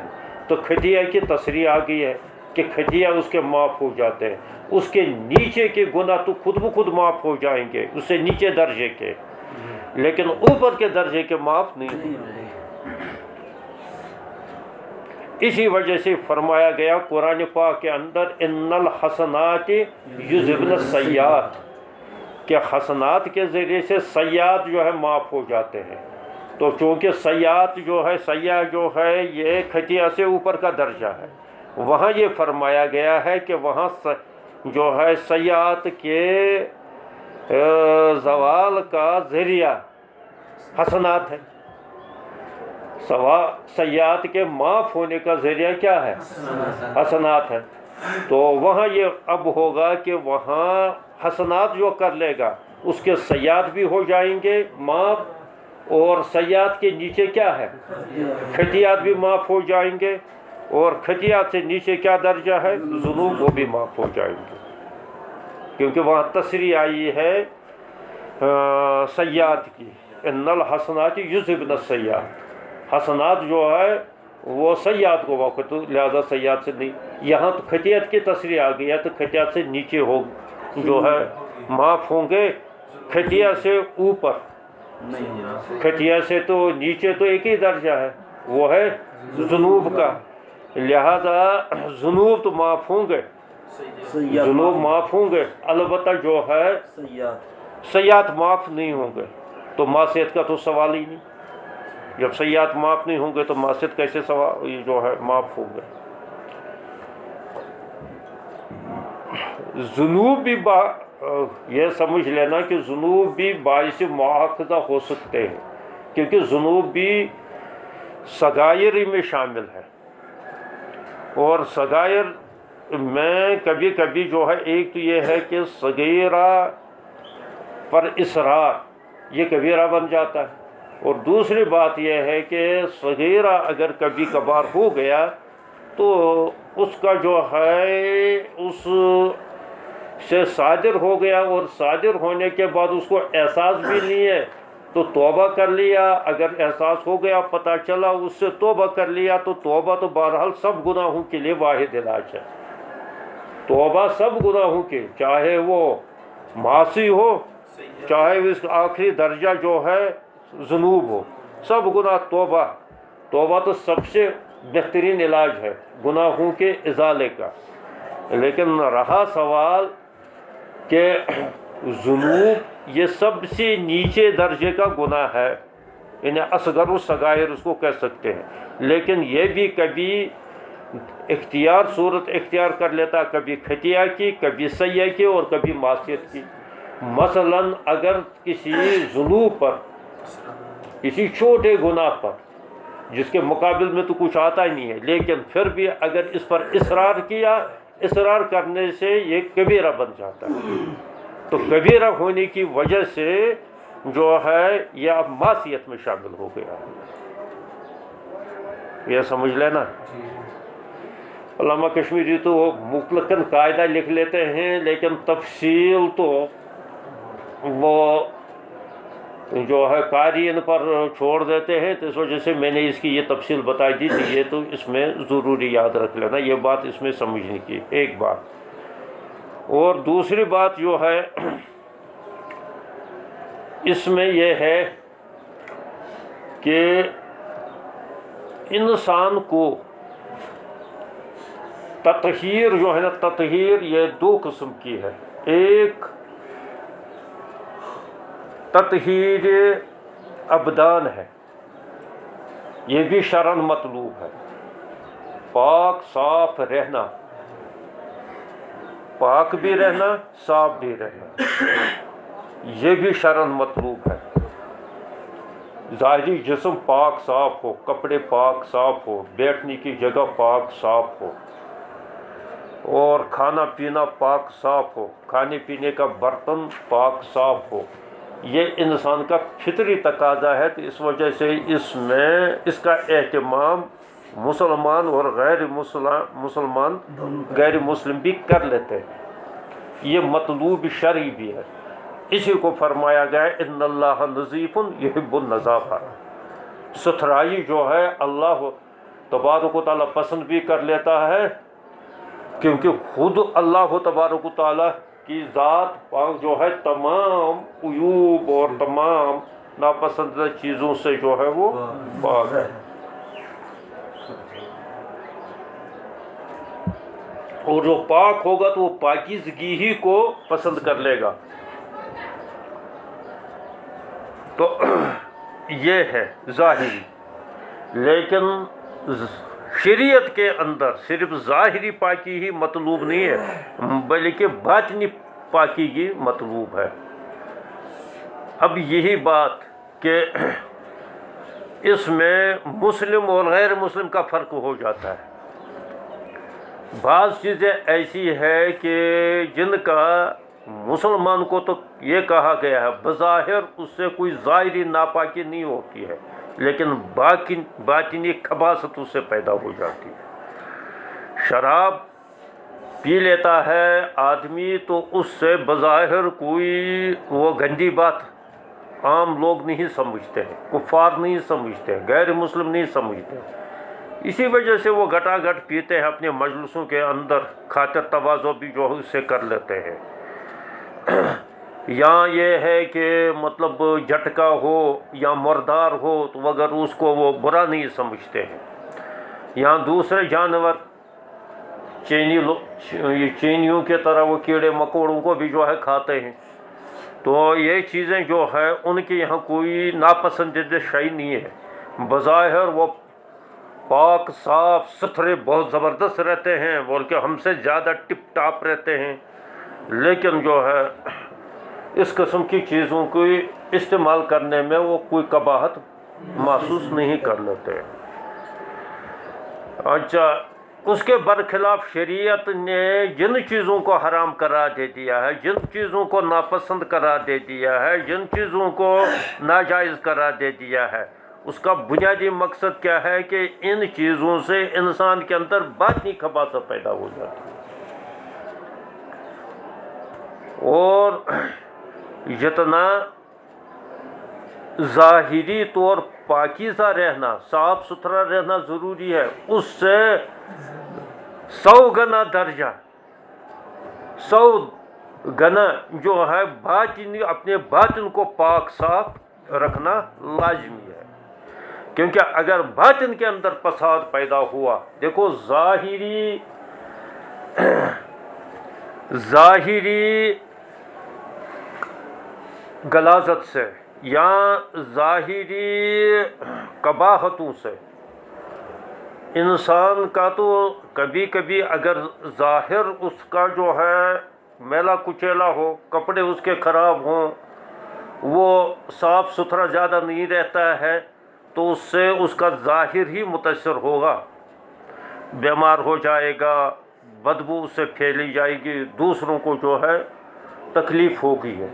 تو خطیہ کی تصریح آ گئی ہے کہ خطیہ اس کے معاف ہو جاتے ہیں. اس کے نیچے کے گناہ تو خود بخود معاف ہو جائیں گے، اس سے نیچے درجے کے، لیکن اوپر کے درجے کے معاف نہیں ہوتے. اسی وجہ سے فرمایا گیا قرآن پاک کے اندر ان الحسنات یذہبن السیئات، کہ حسنات کے ذریعے سے سیئات جو ہے معاف ہو جاتے ہیں. تو چونکہ سیئات جو ہے، سیئہ جو ہے یہ خطیہ سے اوپر کا درجہ ہے، وہاں یہ فرمایا گیا ہے کہ وہاں جو ہے سیئات کے زوال کا ذریعہ حسنات ہے، سیئات کے معاف ہونے کا ذریعہ کیا ہے؟ حسنات ہے. تو وہاں یہ اب ہوگا کہ وہاں حسنات جو کر لے گا اس کے سیئات بھی ہو جائیں گے معاف، اور سیئات کے نیچے کیا ہے؟ خطیات بھی معاف ہو جائیں گے، اور خطیات سے نیچے کیا درجہ ہے؟ ذنوب، وہ بھی معاف ہو جائیں گے، کیونکہ وہاں تصریح آئی ہے سیئات کی، ان الحسنات یذہبن السیئات. حسنات جو ہے وہ سیئات کو واقع، تو لہذا سیئات سے نہیں. یہاں تو خطیات کی تصریح آ گئی ہے، تو خطیات سے نیچے ہو جو ہے معاف ہوں گے، خطیہ سے اوپر. خطیہ سے تو نیچے تو ایک ہی درجہ ہے، وہ ہے ذنوب کا، لہذا ذنوب تو معاف ہوں گے، ذنوب معاف ہوں گے، البتہ جو ہے سیئات معاف نہیں ہوں گے. تو معصیت کا تو سوال ہی نہیں. جب سیئات معاف نہیں ہوں گے تو معصیت کیسے جو ہے معاف ہوں گے. ذنوب بھی یہ سمجھ لینا کہ ذنوب بھی باعث مواخذہ ہو سکتے ہیں، کیونکہ ذنوب بھی صغائر میں شامل ہے، اور صغائر میں کبھی کبھی جو ہے ایک تو یہ ہے کہ صغیرہ پر اصرار یہ کبیرہ بن جاتا ہے، اور دوسری بات یہ ہے کہ صغیرہ اگر کبھی کبھار ہو گیا تو اس کا جو ہے اس سے صادر ہو گیا، اور صادر ہونے کے بعد اس کو احساس بھی نہیں ہے تو توبہ کر لیا. اگر احساس ہو گیا، پتہ چلا، اس سے توبہ کر لیا، تو توبہ تو بہرحال سب گناہوں کے لیے واحد علاج ہے. توبہ سب گناہوں کے، چاہے وہ معاصی ہو، چاہے اس کا آخری درجہ جو ہے ذنوب ہو، سب گناہ توبہ تو سب سے بہترین علاج ہے گناہوں کے ازالے کا. لیکن رہا سوال کہ ذنوب یہ سب سے نیچے درجے کا گناہ ہے، یعنی اصغر الصغائر اس کو کہہ سکتے ہیں، لیکن یہ بھی کبھی صورت اختیار کر لیتا، کبھی خطیہ کی، کبھی سیئہ کی، اور کبھی معصیت کی. مثلا اگر کسی ذنوب پر، کسی چھوٹے گناہ پر جس کے مقابل میں تو کچھ آتا ہی نہیں ہے، لیکن پھر بھی اگر اس پر اصرار کیا، اصرار کرنے سے یہ کبیرہ بن جاتا ہے. تو کبیرہ ہونے کی وجہ سے جو ہے یہ اب معصیت میں شامل ہو گیا. یہ سمجھ لینا. علامہ کشمیری تو مطلقاً قاعدہ لکھ لیتے ہیں، لیکن تفصیل تو وہ جو ہے قارئین پر چھوڑ دیتے ہیں، تو اس وجہ سے میں نے اس کی یہ تفصیل بتائی دی تھی. یہ تو اس میں ضروری یاد رکھ لینا، یہ بات اس میں سمجھنے کی ایک بات. اور دوسری بات جو ہے اس میں یہ ہے کہ انسان کو تطہیر جو ہے نا، تطہیر یہ 2 قسم کی ہے. ایک تطہیر ابدان ہے، یہ بھی شرعاً مطلوب ہے. پاک صاف رہنا، پاک بھی رہنا، صاف بھی رہنا، یہ بھی شرعاً مطلوب ہے. ظاہری جسم پاک صاف ہو، کپڑے پاک صاف ہو، بیٹھنے کی جگہ پاک صاف ہو، اور کھانا پینا پاک صاف ہو، کھانے پینے کا برتن پاک صاف ہو. یہ انسان کا فطری تقاضا ہے. تو اس وجہ سے اس میں اس کا اہتمام مسلمان اور غیر مسلم بھی کر لیتے ہیں. یہ مطلوب شرعی بھی ہے. اسی کو فرمایا گیا ان اللہ نظیف یحب النظافہ. ستھرائی جو ہے اللہ تبارک و تعالیٰ پسند بھی کر لیتا ہے، کیونکہ خود اللہ تبارک و تعالیٰ کی ذات پاک جو ہے تمام عیوب اور تمام ناپسندیدہ چیزوں سے جو ہے وہ پاک ہے. اور جو پاک ہوگا تو وہ پاکیزگی ہی کو پسند کر لے گا. تو یہ ہے ظاہری. لیکن شریعت کے اندر صرف ظاہری پاکی ہی مطلوب نہیں ہے، بلکہ باطنی پاکی ہی مطلوب ہے. اب یہی بات کہ اس میں مسلم اور غیر مسلم کا فرق ہو جاتا ہے. بعض چیزیں ایسی ہے کہ جن کا مسلمان کو تو یہ کہا گیا ہے بظاہر اس سے کوئی ظاہری ناپاکی نہیں ہوتی ہے، لیکن باطنی خباثت اس سے پیدا ہو جاتی ہے. شراب پی لیتا ہے آدمی تو اس سے بظاہر کوئی وہ گندی بات عام لوگ نہیں سمجھتے ہیں، کفار نہیں سمجھتے، غیر مسلم نہیں سمجھتے. اسی وجہ سے وہ گٹا گٹ پیتے ہیں اپنے مجلسوں کے اندر، خاطر تواضع بھی جو ہے اس سے کر لیتے ہیں. یا یہ ہے کہ مطلب جھٹکا ہو یا مردار ہو تو اگر اس کو وہ برا نہیں سمجھتے ہیں. یا دوسرے جانور چینیوں کے طرح وہ کیڑے مکوڑوں کو بھی جو ہے کھاتے ہیں. تو یہ چیزیں جو ہے ان کے یہاں کوئی ناپسندیدہ شے نہیں ہے. بظاہر وہ پاک صاف ستھرے بہت زبردست رہتے ہیں، بلکہ ہم سے زیادہ ٹپ ٹاپ رہتے ہیں، لیکن جو ہے اس قسم کی چیزوں کو استعمال کرنے میں وہ کوئی قباحت محسوس نہیں کر لیتے. اچھا، اس کے برخلاف شریعت نے جن چیزوں کو حرام قرار دے دیا ہے، جن چیزوں کو ناپسند قرار دے دیا ہے، جن چیزوں کو ناجائز قرار دے دیا ہے، اس کا بنیادی مقصد کیا ہے کہ ان چیزوں سے انسان کے اندر باطنی خباثت پیدا ہو جاتی ہے. اور جتنا ظاہری طور پاکیزہ رہنا، صاف ستھرا رہنا ضروری ہے، اس سے 100 گنا درجہ 100 گنا جو ہے باطنی اپنے باطن کو پاک صاف رکھنا لازمی ہے. کیونکہ اگر باطن کے اندر فساد پیدا ہوا، دیکھو ظاہری غلاظت سے یا ظاہری قباحتوں سے انسان کا تو کبھی کبھی اگر ظاہر اس کا جو ہے میلا کچیلا ہو، کپڑے اس کے خراب ہوں، وہ صاف ستھرا زیادہ نہیں رہتا ہے، تو اس سے اس کا ظاہر ہی متاثر ہوگا، بیمار ہو جائے گا، بدبو اس سے پھیلی جائے گی، دوسروں کو جو ہے تکلیف ہوگی ہے.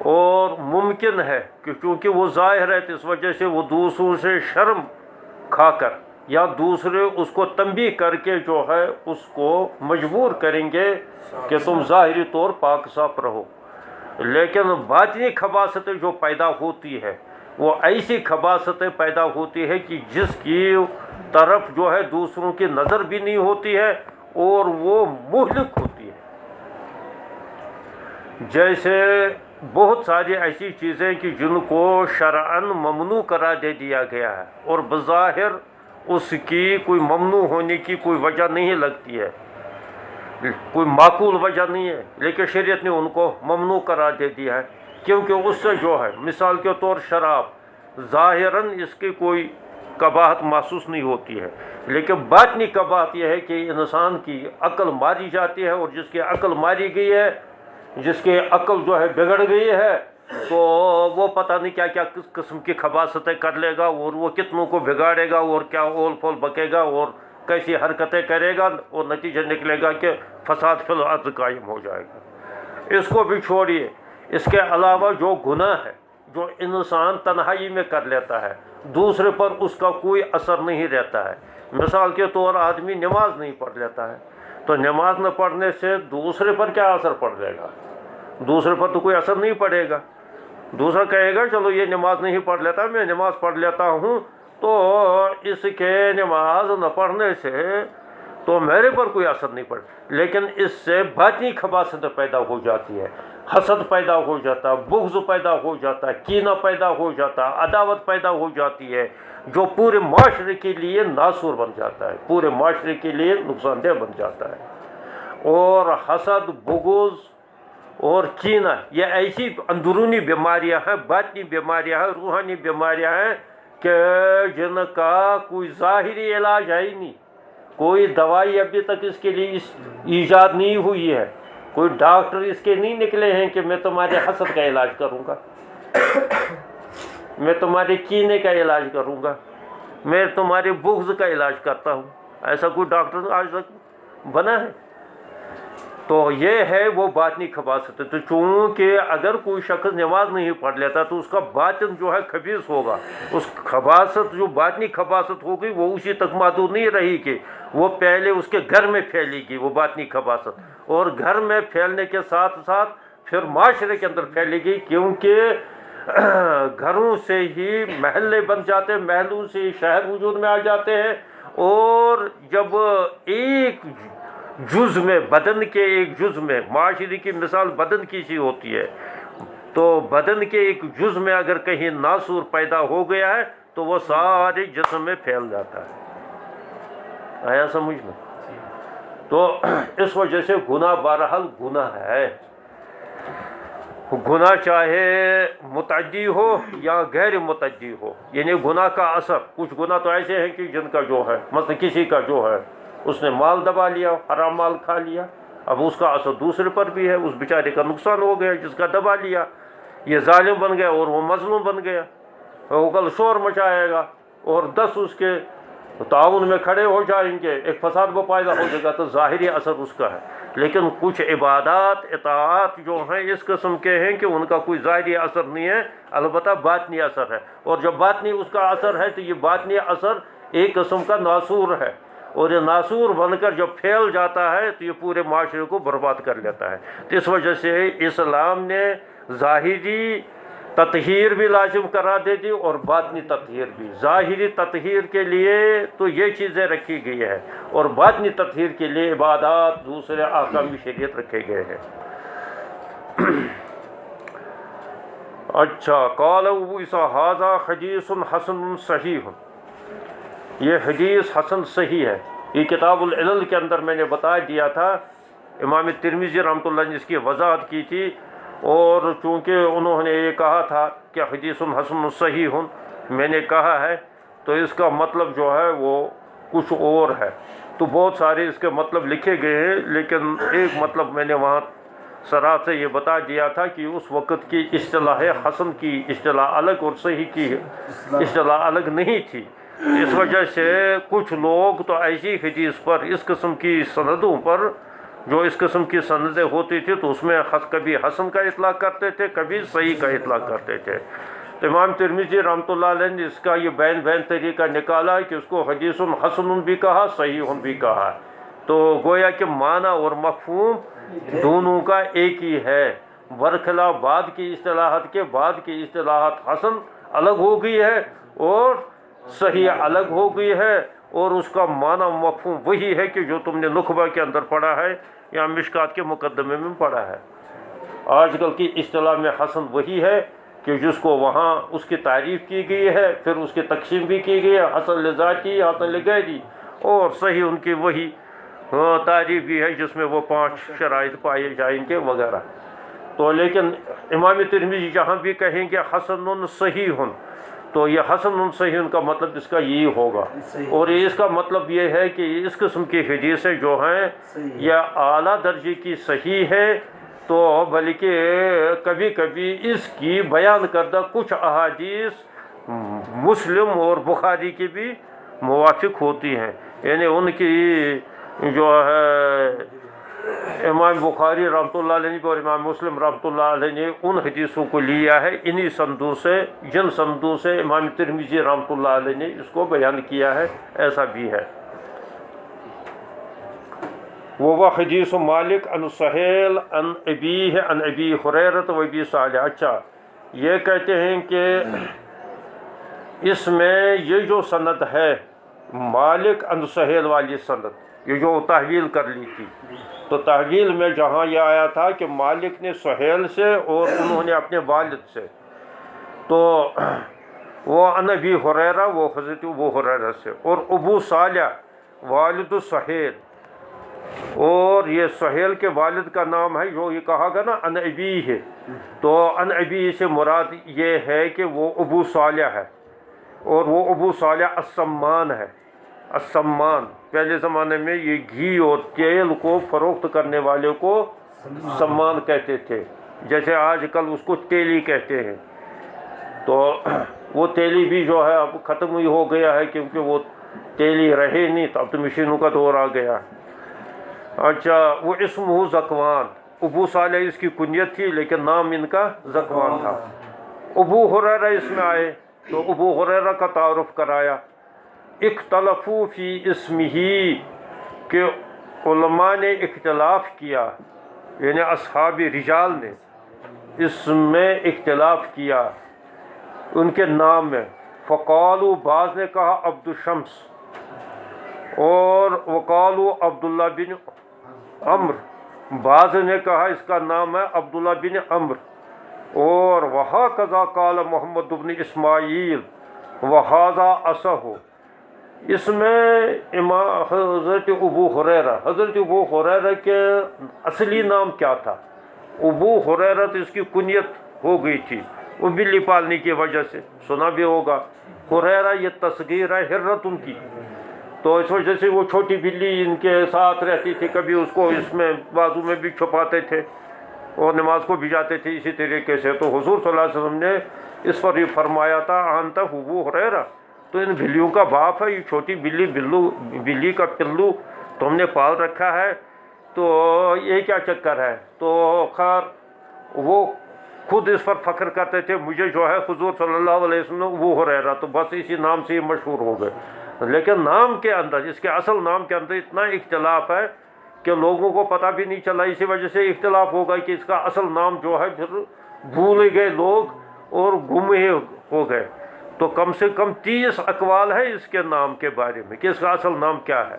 اور ممکن ہے کہ چونکہ وہ ظاہر ہے تو اس وجہ سے وہ دوسروں سے شرم کھا کر یا دوسرے اس کو تنبیہ کر کے جو ہے اس کو مجبور کریں گے کہ تم ظاہری طور پاک صاف رہو. لیکن باطنی خباثتیں جو پیدا ہوتی ہے وہ ایسی خباثتیں پیدا ہوتی ہے کہ جس کی طرف جو ہے دوسروں کی نظر بھی نہیں ہوتی ہے اور وہ مہلک ہوتی ہے. جیسے بہت ساری ایسی چیزیں کہ جن کو شرعاً ممنوع قرار دے دیا گیا ہے اور بظاہر اس کی کوئی ممنوع ہونے کی کوئی وجہ نہیں لگتی ہے، کوئی معقول وجہ نہیں ہے، لیکن شریعت نے ان کو ممنوع قرار دے دیا ہے. کیونکہ اس سے جو ہے مثال کے طور شراب ظاہراً اس کی کوئی قباحت محسوس نہیں ہوتی ہے، لیکن باطنی قباحت یہ ہے کہ انسان کی عقل ماری جاتی ہے، اور جس کی عقل ماری گئی ہے، جس کی عقل جو ہے بگڑ گئی ہے، تو وہ پتہ نہیں کیا کیا کس قسم کی خباثتیں کر لے گا، اور وہ کتنوں کو بگاڑے گا، اور کیا اول پول بکے گا، اور کیسی حرکتیں کرے گا، اور نتیجہ نکلے گا کہ فساد فی الارض قائم ہو جائے گا. اس کو بھی چھوڑیے، اس کے علاوہ جو گناہ ہے جو انسان تنہائی میں کر لیتا ہے، دوسرے پر اس کا کوئی اثر نہیں رہتا ہے. مثال کے طور آدمی نماز نہیں پڑھ لیتا ہے، تو نماز نہ پڑھنے سے دوسرے پر کیا اثر پڑ جائے گا؟ دوسرے پر تو کوئی اثر نہیں پڑے گا. دوسرا کہے گا چلو یہ نماز نہیں پڑھ لیتا، میں نماز پڑھ لیتا ہوں، تو اس کے نماز نہ پڑھنے سے تو میرے پر کوئی اثر نہیں پڑے. لیکن اس سے باطنی خباثت پیدا ہو جاتی ہے، حسد پیدا ہو جاتا ہے، بغض پیدا ہو جاتا ہے، کینہ پیدا ہو جاتا ہے، عداوت پیدا ہو جاتی ہے، جو پورے معاشرے کے لیے ناسور بن جاتا ہے، پورے معاشرے کے لیے نقصان دہ بن جاتا ہے. اور حسد، بغض اور کینہ یہ ایسی اندرونی بیماریاں ہیں، باطنی بیماریاں ہیں، روحانی بیماریاں ہیں کہ جن کا کوئی ظاہری علاج ہے ہی نہیں. کوئی دوائی ابھی تک اس کے لیے ایجاد نہیں ہوئی ہے. کوئی ڈاکٹر اس کے نہیں نکلے ہیں کہ میں تمہارے حسد کا علاج کروں گا، میں تمہارے کینے کا علاج کروں گا، میں تمہارے بغض کا علاج کرتا ہوں. ایسا کوئی ڈاکٹر آج تک بنا ہے؟ تو یہ ہے وہ باطنی خباثت. تو چونکہ اگر کوئی شخص نماز نہیں پڑھ لیتا تو اس کا باطن جو ہے خبیث ہوگا. اس خباثت جو باطنی خباثت ہوگی وہ اسی تک محدود نہیں رہی کہ وہ پہلے اس کے گھر میں پھیلے گی وہ باطنی خباثت، اور گھر میں پھیلنے کے ساتھ ساتھ پھر معاشرے کے اندر پھیلے گی، کیونکہ گھروں سے ہی محلے بن جاتے ہیں، محلوں سے ہی شہر وجود میں آ جاتے ہیں. اور جب ایک جز میں، بدن کے ایک جز میں، معاشرے کی مثال بدن کی سی ہوتی ہے، تو بدن کے ایک جز میں اگر کہیں ناسور پیدا ہو گیا ہے تو وہ سارے جسم میں پھیل جاتا ہے. آیا سمجھ میں؟ تو اس وجہ سے گناہ بہرحال گناہ ہے. گناہ چاہے متعدی ہو یا غیر متعدی ہو، یعنی گناہ کا اثر، کچھ گناہ تو ایسے ہیں کہ جن کا جو ہے، مثلا کسی کا جو ہے اس نے مال دبا لیا، حرام مال کھا لیا، اب اس کا اثر دوسرے پر بھی ہے، اس بیچارے کا نقصان ہو گیا جس کا دبا لیا. یہ ظالم بن گیا اور وہ مظلوم بن گیا، وہ کل شور مچائے گا اور 10 اس کے تعاون میں کھڑے ہو جائیں گے، ایک فساد وہ پیدا ہو جائے گا. تو ظاہری اثر اس کا ہے. لیکن کچھ عبادات، اطاعات جو ہیں اس قسم کے ہیں کہ ان کا کوئی ظاہری اثر نہیں ہے، البتہ باطنی اثر ہے. اور جب باطنی اس کا اثر ہے تو یہ باطنی اثر ایک قسم کا ناسور ہے، اور یہ ناسور بن کر جب پھیل جاتا ہے تو یہ پورے معاشرے کو برباد کر لیتا ہے. تو اس وجہ سے اسلام نے ظاہری تطہیر بھی لازم کرا دے دی اور باطنی تطہیر بھی. ظاہری تطہیر کے لیے تو یہ چیزیں رکھی گئی ہیں، اور باطنی تطہیر کے لیے عبادات، دوسرے احکام شریعت رکھے گئے ہیں. اچھا، قال ابو عیسیٰ ھذا حدیث حسن صحیح، یہ حدیث حسن صحیح ہے. یہ کتاب العلل کے اندر میں نے بتا دیا تھا، امام ترمذی رحمۃ اللہ نے اس کی وضاحت کی تھی. اور چونکہ انہوں نے یہ کہا تھا کہ حدیث حسن صحیح، میں نے کہا ہے تو اس کا مطلب جو ہے وہ کچھ اور ہے. تو بہت سارے اس کے مطلب لکھے گئے ہیں، لیکن ایک مطلب میں نے وہاں صراحت سے یہ بتا دیا تھا کہ اس وقت کی اصطلاح حسن کی اصطلاح الگ اور صحیح کی اصطلاح الگ نہیں تھی. اس وجہ سے کچھ لوگ تو ایسی حدیث پر، اس قسم کی سندوں پر، جو اس قسم کی سندیں ہوتی تھی تو اس میں کبھی حسن کا اطلاق کرتے تھے، کبھی صحیح کا اطلاق کرتے تھے. تو امام ترمذی رحمۃ اللہ علیہ نے اس کا یہ بین طریقہ نکالا کہ اس کو حدیث حسن بھی کہا، صحیح بھی کہا. تو گویا کہ معنی اور مفہوم دونوں کا ایک ہی ہے، برخلاف بعد کی اصطلاحات کے. بعد کی اصطلاحات حسن الگ ہو گئی ہے اور صحیح الگ ہو گئی ہے، اور اس کا معنی مفہوم وہی ہے کہ جو تم نے نخبہ کے اندر پڑھا ہے یا مشکات کے مقدمے میں پڑھا ہے. آج کل کی اصطلاح میں حسن وہی ہے کہ جس کو وہاں اس کی تعریف کی گئی ہے، پھر اس کی تقسیم بھی کی گئی ہے، حسن لذاتی، حسن لغیری، اور صحیح ان کی وہی تعریف بھی ہے جس میں وہ 5 شرائط پائے جائیں گے وغیرہ. تو لیکن امام ترمذی جہاں بھی کہیں گے حسن صحیح، تو یہ حسن صحیح کا مطلب اس کا یہی ہوگا. اور اس کا مطلب یہ ہے کہ اس قسم کی حدیثیں جو ہیں یہ اعلیٰ درجے کی صحیح ہے، تو بلکہ کبھی کبھی اس کی بیان کردہ کچھ احادیث مسلم اور بخاری کی بھی موافق ہوتی ہیں. یعنی ان کی جو ہے امام بخاری رحمۃ اللہ علیہ اور امام مسلم رحمۃ اللہ علیہ نے ان حدیثوں کو لیا ہے انہی سندوں سے، جن سندوں سے امام ترمذی رحمۃ اللہ علیہ نے اس کو بیان کیا ہے. ایسا بھی ہے. وہ حدیث مالک عن سہیل عن ابیہ عن ابی ہریرہ و ابی صالح. اچھا یہ کہتے ہیں کہ اس میں یہ جو سند ہے مالک عن سہیل والی سند، یہ جو تحویل کر لی تھی، تو تحویل میں جہاں یہ آیا تھا کہ مالک نے سہیل سے اور انہوں نے اپنے والد سے، تو وہ عن ابی ہریرہ، وہ حضرت ابو ہریرہ سے، اور ابو صالح والد سہیل، اور یہ سہیل کے والد کا نام ہے جو یہ کہا گا نا عن ابی ہے، تو عن ابی سے مراد یہ ہے کہ وہ ابو صالح ہے، اور وہ ابو صالح السمان ہے. السمان پہلے زمانے میں یہ گھی اور تیل کو فروخت کرنے والے کو سمان کہتے تھے، جیسے آج کل اس کو تیلی کہتے ہیں. تو وہ تیلی بھی جو ہے اب ختم ہی ہو گیا ہے، کیونکہ وہ تیلی رہے نہیں، تو اب تو مشینوں کا دور آ گیا. اچھا وہ اسمہ زکوان، ابو صالح اس کی کنیت تھی لیکن نام ان کا زکوان تھا. ابو ہریرہ اس میں آئے تو ابو ہریرہ کا تعارف کرایا. اختلفوا فی اسمہ، کہ علماء نے اختلاف کیا، یعنی اصحاب رجال نے اس میں اختلاف کیا ان کے نام میں. فقالوا، بعض نے کہا عبد الشمس، اور وقالوا عبداللہ بن عمر، بعض نے کہا اس کا نام ہے عبداللہ بن عمر. اور وہکذا قال محمد بن اسماعیل وہذا اصح. اس میں حضرت ابو ہریرہ کے اصلی نام کیا تھا؟ ابو ہریرہ تو اس کی کنیت ہو گئی تھی، وہ بلی پالنے کی وجہ سے، سنا بھی ہوگا. ہریرہ یہ تصغیر ہے ہرتن کی، تو اس وجہ سے وہ چھوٹی بلی ان کے ساتھ رہتی تھی، کبھی اس کو اس میں بازو میں بھی چھپاتے تھے اور نماز کو بھجاتے تھے اسی طریقے سے. تو حضور صلی اللہ علیہ وسلم نے اس پر یہ فرمایا تھا انت ابو ہریرہ، تو ان بلیوں کا باپ ہے یہ چھوٹی بلی کا پلو تم نے پال رکھا ہے، تو یہ کیا چکر ہے؟ تو خیر وہ خود اس پر فخر کرتے تھے، مجھے جو ہے حضور صلی اللہ علیہ وسلم ابو ہریرہ، تو بس اسی نام سے یہ مشہور ہو گئے. لیکن نام کے اندر، اس کے اصل نام کے اندر اتنا اختلاف ہے کہ لوگوں کو پتہ بھی نہیں چلا. اسی وجہ سے اختلاف ہوگا کہ اس کا اصل نام جو ہے پھر بھول گئے لوگ اور گم ہی ہو گئے. تو کم سے کم 30 اقوال ہے اس کے نام کے بارے میں کہ اس کا اصل نام کیا ہے.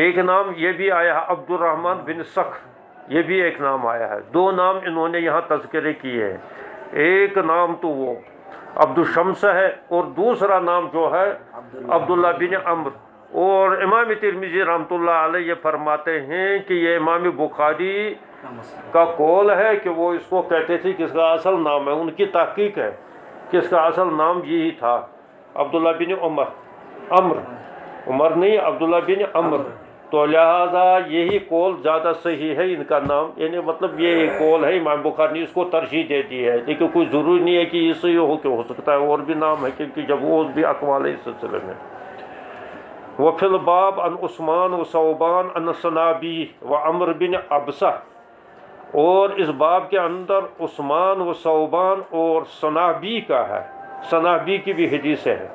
ایک نام یہ بھی آیا ہے عبد الرحمن بن سخر، یہ بھی ایک نام آیا ہے. 2 نام انہوں نے یہاں تذکرے کیے ہیں. ایک نام تو وہ عبد الشمس ہے، اور دوسرا نام جو ہے عبداللہ بن عمر. اور امام ترمذی رحمۃ اللہ علیہ یہ فرماتے ہیں کہ یہ امام بخاری کا قول ہے کہ وہ اس کو کہتے تھے کہ اس کا اصل نام ہے، ان کی تحقیق ہے کہ اس کا اصل نام یہی تھا عبداللہ بن عمر نہیں، عبداللہ بن عمر. تو لہٰذا یہی قول زیادہ صحیح ہے ان کا نام، یعنی مطلب یہ ایک قول ہے، امام بخاری نے اس کو ترجیح دے دی ہے. لیکن کوئی ضروری نہیں ہے کہ یہ صحیح ہو، کہ ہو سکتا ہے اور بھی نام ہے، کیونکہ جب وہ بھی اقوال ہے اس سلسلے میں. وفی الباب عن عثمان و ثوبان عن صنابی و عمر بن عبسہ، اور اس باب کے اندر عثمان و ثوبان اور صنابی کا ہے. صنابی کی بھی حدیث ہے.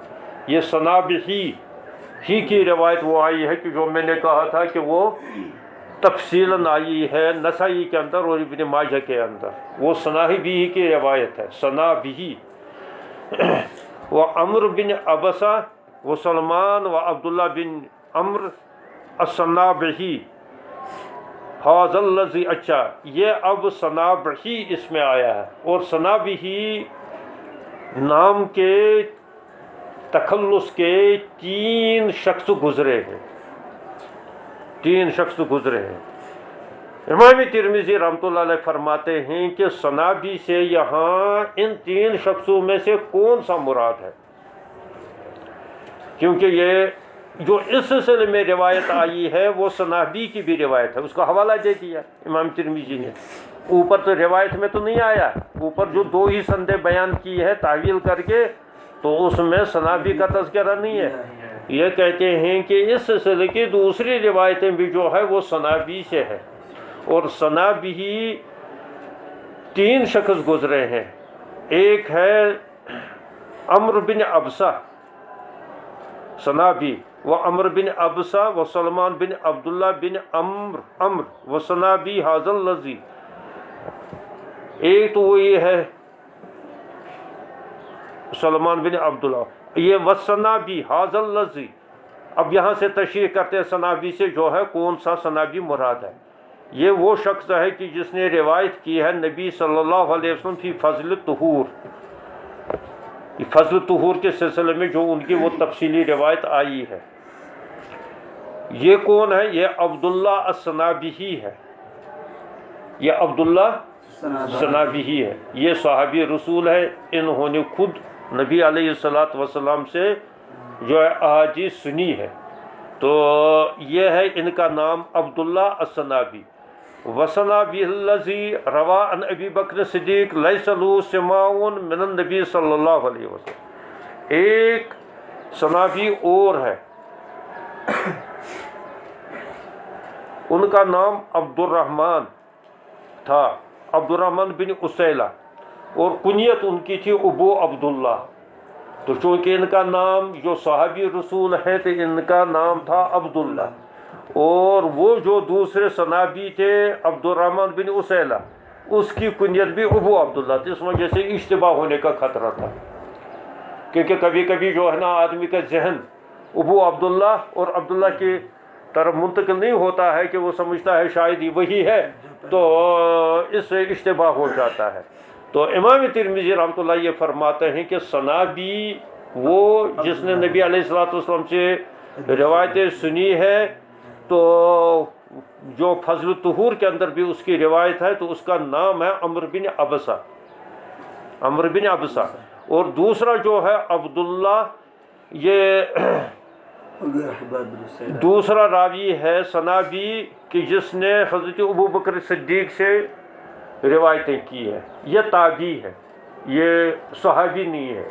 یہ صنابی ہی کی روایت وہ آئی ہے کہ جو میں نے کہا تھا کہ وہ تفصیلاً آئی ہے نسائی کے اندر اور ابن ماجہ کے اندر. وہ صنابی ہی کی روایت ہے. صنابی و عمر بن عبسہ و سلمان و عبداللہ بن عمر الصنابی حاض الذی. اچھا یہ اب صنابی اس میں آیا ہے، اور صنابی نام کے تخلص کے 3 شخص گزرے ہیں. امام ترمذی رحمۃ اللہ علیہ فرماتے ہیں کہ صنابی سے یہاں ان 3 شخصوں میں سے کون سا مراد ہے، کیونکہ یہ جو اس سلسلے میں روایت آئی ہے وہ صنابی کی بھی روایت ہے. اس کا حوالہ دے دیا امام ترمذی نے. اوپر تو روایت میں تو نہیں آیا، اوپر جو 2 ہی سندیں بیان کی ہے تعویل کر کے، تو اس میں صنابی کا تذکرہ نہیں ہے. یہ کہتے ہیں کہ اس سلسلے کی دوسری روایتیں بھی جو ہے وہ صنابی سے ہے، اور صنابی 3 شخص گزرے ہیں. ایک ہے عمر بن عبسہ صنابی، و عمر بن ابسا و سلمان بن عبداللہ بن عمر و صنابی حاضل لذی. ایک تو وہ یہ ہے سلمان بن عبداللہ، یہ وصنابی حاضل لذی. اب یہاں سے تشریح کرتے ہیں صنابی سے جو ہے کون سا صنابی مراد ہے. یہ وہ شخص ہے کہ جس نے روایت کی ہے نبی صلی اللہ علیہ وسلم فی فضل طہور، فضل طہور کے سلسلے میں جو ان کی وہ تفصیلی روایت آئی ہے. یہ کون ہے؟ یہ عبداللہ الصنابحی ہے، یہ عبداللہ صنابحی ہے. یہ صحابی رسول ہے. انہوں نے خود نبی علیہ الصلوۃ والسلام سے جو ہے احادیث سنی ہے. تو یہ ہے ان کا نام عبداللہ الصنابی. وصنابی الذی روا عن ابی بکر صدیق لیس له سماع من النبی صلی اللہ علیہ وسلم. ایک صنابی اور ہے، ان کا نام عبد الرحمن تھا، عبد الرحمن بن اسیلہ، اور کنیت ان کی تھی ابو عبداللہ. تو چونکہ ان کا نام جو صحابی رسول ہے تو ان کا نام تھا عبداللہ، اور وہ جو دوسرے صنابی تھے عبد الرحمن بن اسیلہ اس کی کنیت بھی ابو عبداللہ تھی. اس وجہ سے اشتباہ ہونے کا خطرہ تھا، کیونکہ کبھی کبھی جو ہے نا آدمی کا ذہن ابو عبداللہ اور عبداللہ کی طرف منتقل نہیں ہوتا ہے کہ وہ سمجھتا ہے شاید ہی وہی ہے، تو اس سے اشتباہ ہو جاتا ہے. تو امام ترمذی رحمۃ اللہ یہ فرماتے ہیں کہ صنابی وہ جس نے نبی علیہ الصلوۃ والسلام سے روایتیں سنی ہے، تو جو فضل طہور کے اندر بھی اس کی روایت ہے، تو اس کا نام ہے عمر بن ابسا، عمر بن ابسا. اور دوسرا جو ہے عبداللہ، یہ دوسرا راوی ہے صنابی کہ جس نے حضرت ابو بکر صدیق سے روایتیں کی ہے. یہ تابعی ہے، یہ صحابی نہیں ہے.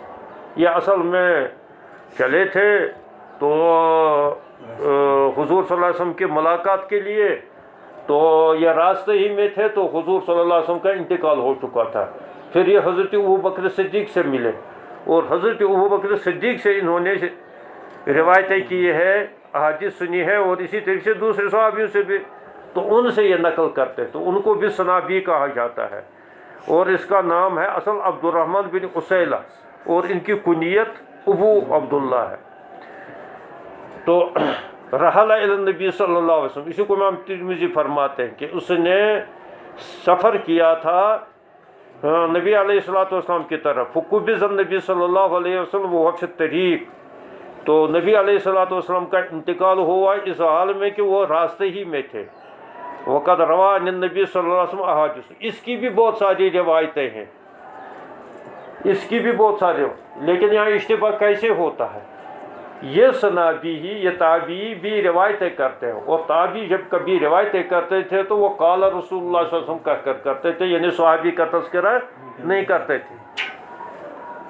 یہ اصل میں چلے تھے تو حضور صلی اللہ علیہ وسلم کی ملاقات کے لیے، تو یہ راستے ہی میں تھے تو حضور صلی اللہ علیہ وسلم کا انتقال ہو چکا تھا. پھر یہ حضرت ابو بکر صدیق سے ملے، اور حضرت ابو بکر صدیق سے انہوں نے روایتیں کی ہے، احادیث سنی ہے، اور اسی طریقے سے دوسرے صحابیوں سے بھی، تو ان سے یہ نقل کرتے، تو ان کو بھی صنابی کہا جاتا ہے. اور اس کا نام ہے اصل عبد الرحمن بن اسیلہ، اور ان کی کنیت ابو عبداللہ ہے. تو رحل الی النبی صلی اللہ علیہ وسلم، اسی کو امام ترمذی فرماتے ہیں کہ اس نے سفر کیا تھا نبی علیہ الصلوۃ والسلام کی طرف. فقبض النبی صلی اللہ علیہ وسلم وهو فی الطریق، تو نبی علیہ الصلوۃ والسلام کا انتقال ہوا اس حال میں کہ وہ راستے ہی میں تھے. وقد روا عن النبی صلی اللہ علیہ وسلم احادیث، اس کی بھی بہت ساری روایتیں ہیں، اس کی بھی بہت سارے. لیکن یہاں اشتباہ کیسے ہوتا ہے؟ یہ صنابی ہی، یہ تابعی بھی روایتیں کرتے ہیں، اور تابعی جب کبھی روایتیں کرتے تھے تو وہ قال رسول اللہ صلی اللہ علیہ وسلم کہہ کر کرتے تھے، یعنی صحابی کا تذکرہ نہیں کرتے تھے.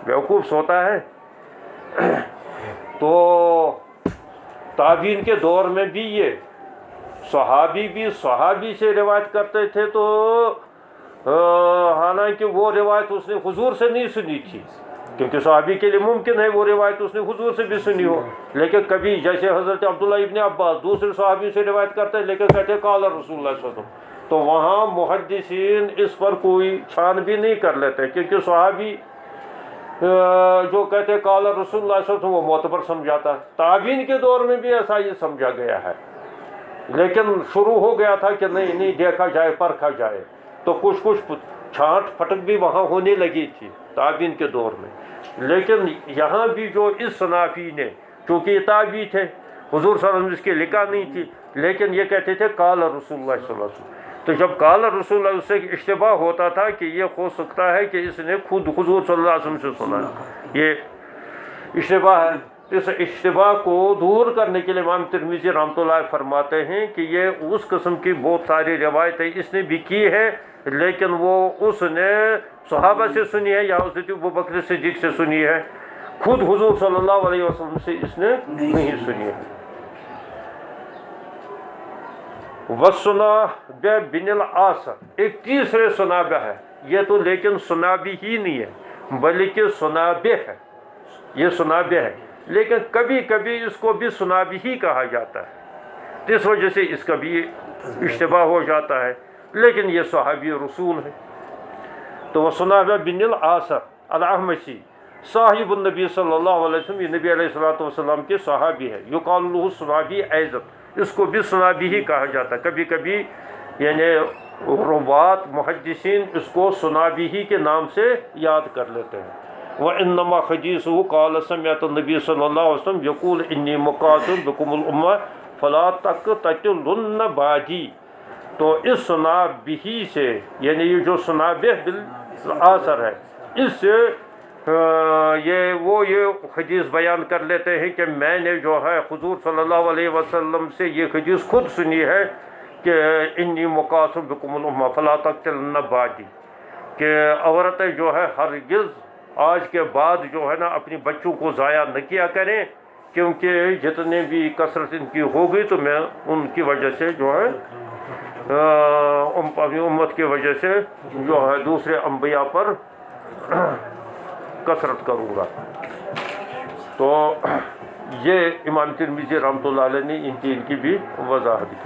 بیوقوف ہوتا ہے. تو تابعین کے دور میں بھی یہ صحابی بھی صحابی سے روایت کرتے تھے، تو حالانکہ وہ روایت اس نے حضور سے نہیں سنی تھی، کیونکہ صحابی کے لیے ممکن ہے وہ روایت اس نے حضور سے بھی سنی ہو. لیکن کبھی جیسے حضرت عبداللہ ابن عباس دوسرے صحابی سے روایت کرتے ہیں، لیکن کہتے ہیں قال رسول اللہ صلی اللہ علیہ وسلم، تو وہاں محدثین اس پر کوئی چھان بھی نہیں کر لیتے، کیونکہ صحابی جو کہتے ہیں قال رسول اللہ صلی اللہ علیہ وسلم وہ معتبر سمجھاتا ہے. تابعین کے دور میں بھی ایسا یہ سمجھا گیا ہے، لیکن شروع ہو گیا تھا کہ نہیں دیکھا جائے، پرکھا جائے، تو کچھ چھانٹ پھٹک بھی وہاں ہونے لگی تھی تابعین کے دور میں. لیکن یہاں بھی جو اس صنافی نے، چونکہ یہ تابعی تھے، حضور صلی اللہ علیہ وسلم اس کی لکھا نہیں تھی، لیکن یہ کہتے تھے قال رسول اللہ صلی اللہ علیہ وسلم. تو جب قال رسول اللہ، اس سے اشتباہ ہوتا تھا کہ یہ ہو سکتا ہے کہ اس نے خود حضور صلی اللہ علیہ وسلم سے سنا. یہ اشتباہ ہے. اس اشتباہ کو دور کرنے کے لیے امام ترمذی رحمۃ اللہ فرماتے ہیں کہ یہ اس قسم کی بہت ساری روایتیں اس نے بھی کی ہے، لیکن وہ اس نے صحابہ سے سنی ہے یا حضرت ابو بکر صدیق سے سنی ہے، خود حضور صلی اللہ علیہ وسلم سے اس نے نہیں سنی ہے. وَالصُّنَابِحُ بن العاص، ایک تیسرے صنابہ ہے، یہ تو لیکن صنابی ہی نہیں ہے بلکہ صنابح ہے. یہ صنابح ہے، لیکن کبھی کبھی اس کو بھی سنابی ہی کہا جاتا ہے، اس وجہ سے اس کا بھی اشتباہ ہو جاتا ہے، لیکن یہ صحابی رسول ہے۔ تو وہ سنابہ بن العاصر الاحمسی صاحب النبی صلی اللہ علیہ وسلم، یہ نبی علیہ السلام کے صحابی ہے، یقال له سنابی ایضا، اس کو بھی سنابی ہی کہا جاتا ہے۔ کبھی کبھی یعنی روات محدثین اس کو سنابی ہی کے نام سے یاد کر لیتے ہیں۔ وَإِنَّمَا حَدِيثُهُ قَالَ سَمِعْتُ النَّبِيَّ صلی اللہ علیہ وسلم يقول إِنِّي مُقَاتِلٌ بِكُمُ الْأُمَّةَ فَلَا تَقْتَتِلُنَّ بَعْدِي۔ تو اس سنابہ سے، یعنی یہ جو سنابہ بالآثر ہے، اس سے یہ حدیث بیان کر لیتے ہیں کہ میں نے جو ہے حضور صلی اللہ علیہ وسلم سے یہ حدیث خود سنی ہے کہ انی مقاتل بکم الامہ فلا تقتلن بعدی، کہ عورتیں جو ہے ہرگز آج کے بعد جو ہے نا اپنی بچوں کو ضائع نہ کیا کریں، کیونکہ جتنے بھی کثرت ان کی ہوگی تو میں ان کی وجہ سے جو ہے اپنی امت کی وجہ سے جو ہے دوسرے انبیاء پر کثرت کروں گا۔ تو یہ امام ترمذی رحمۃ اللہ علیہ نے ان کی بھی وضاحت کی۔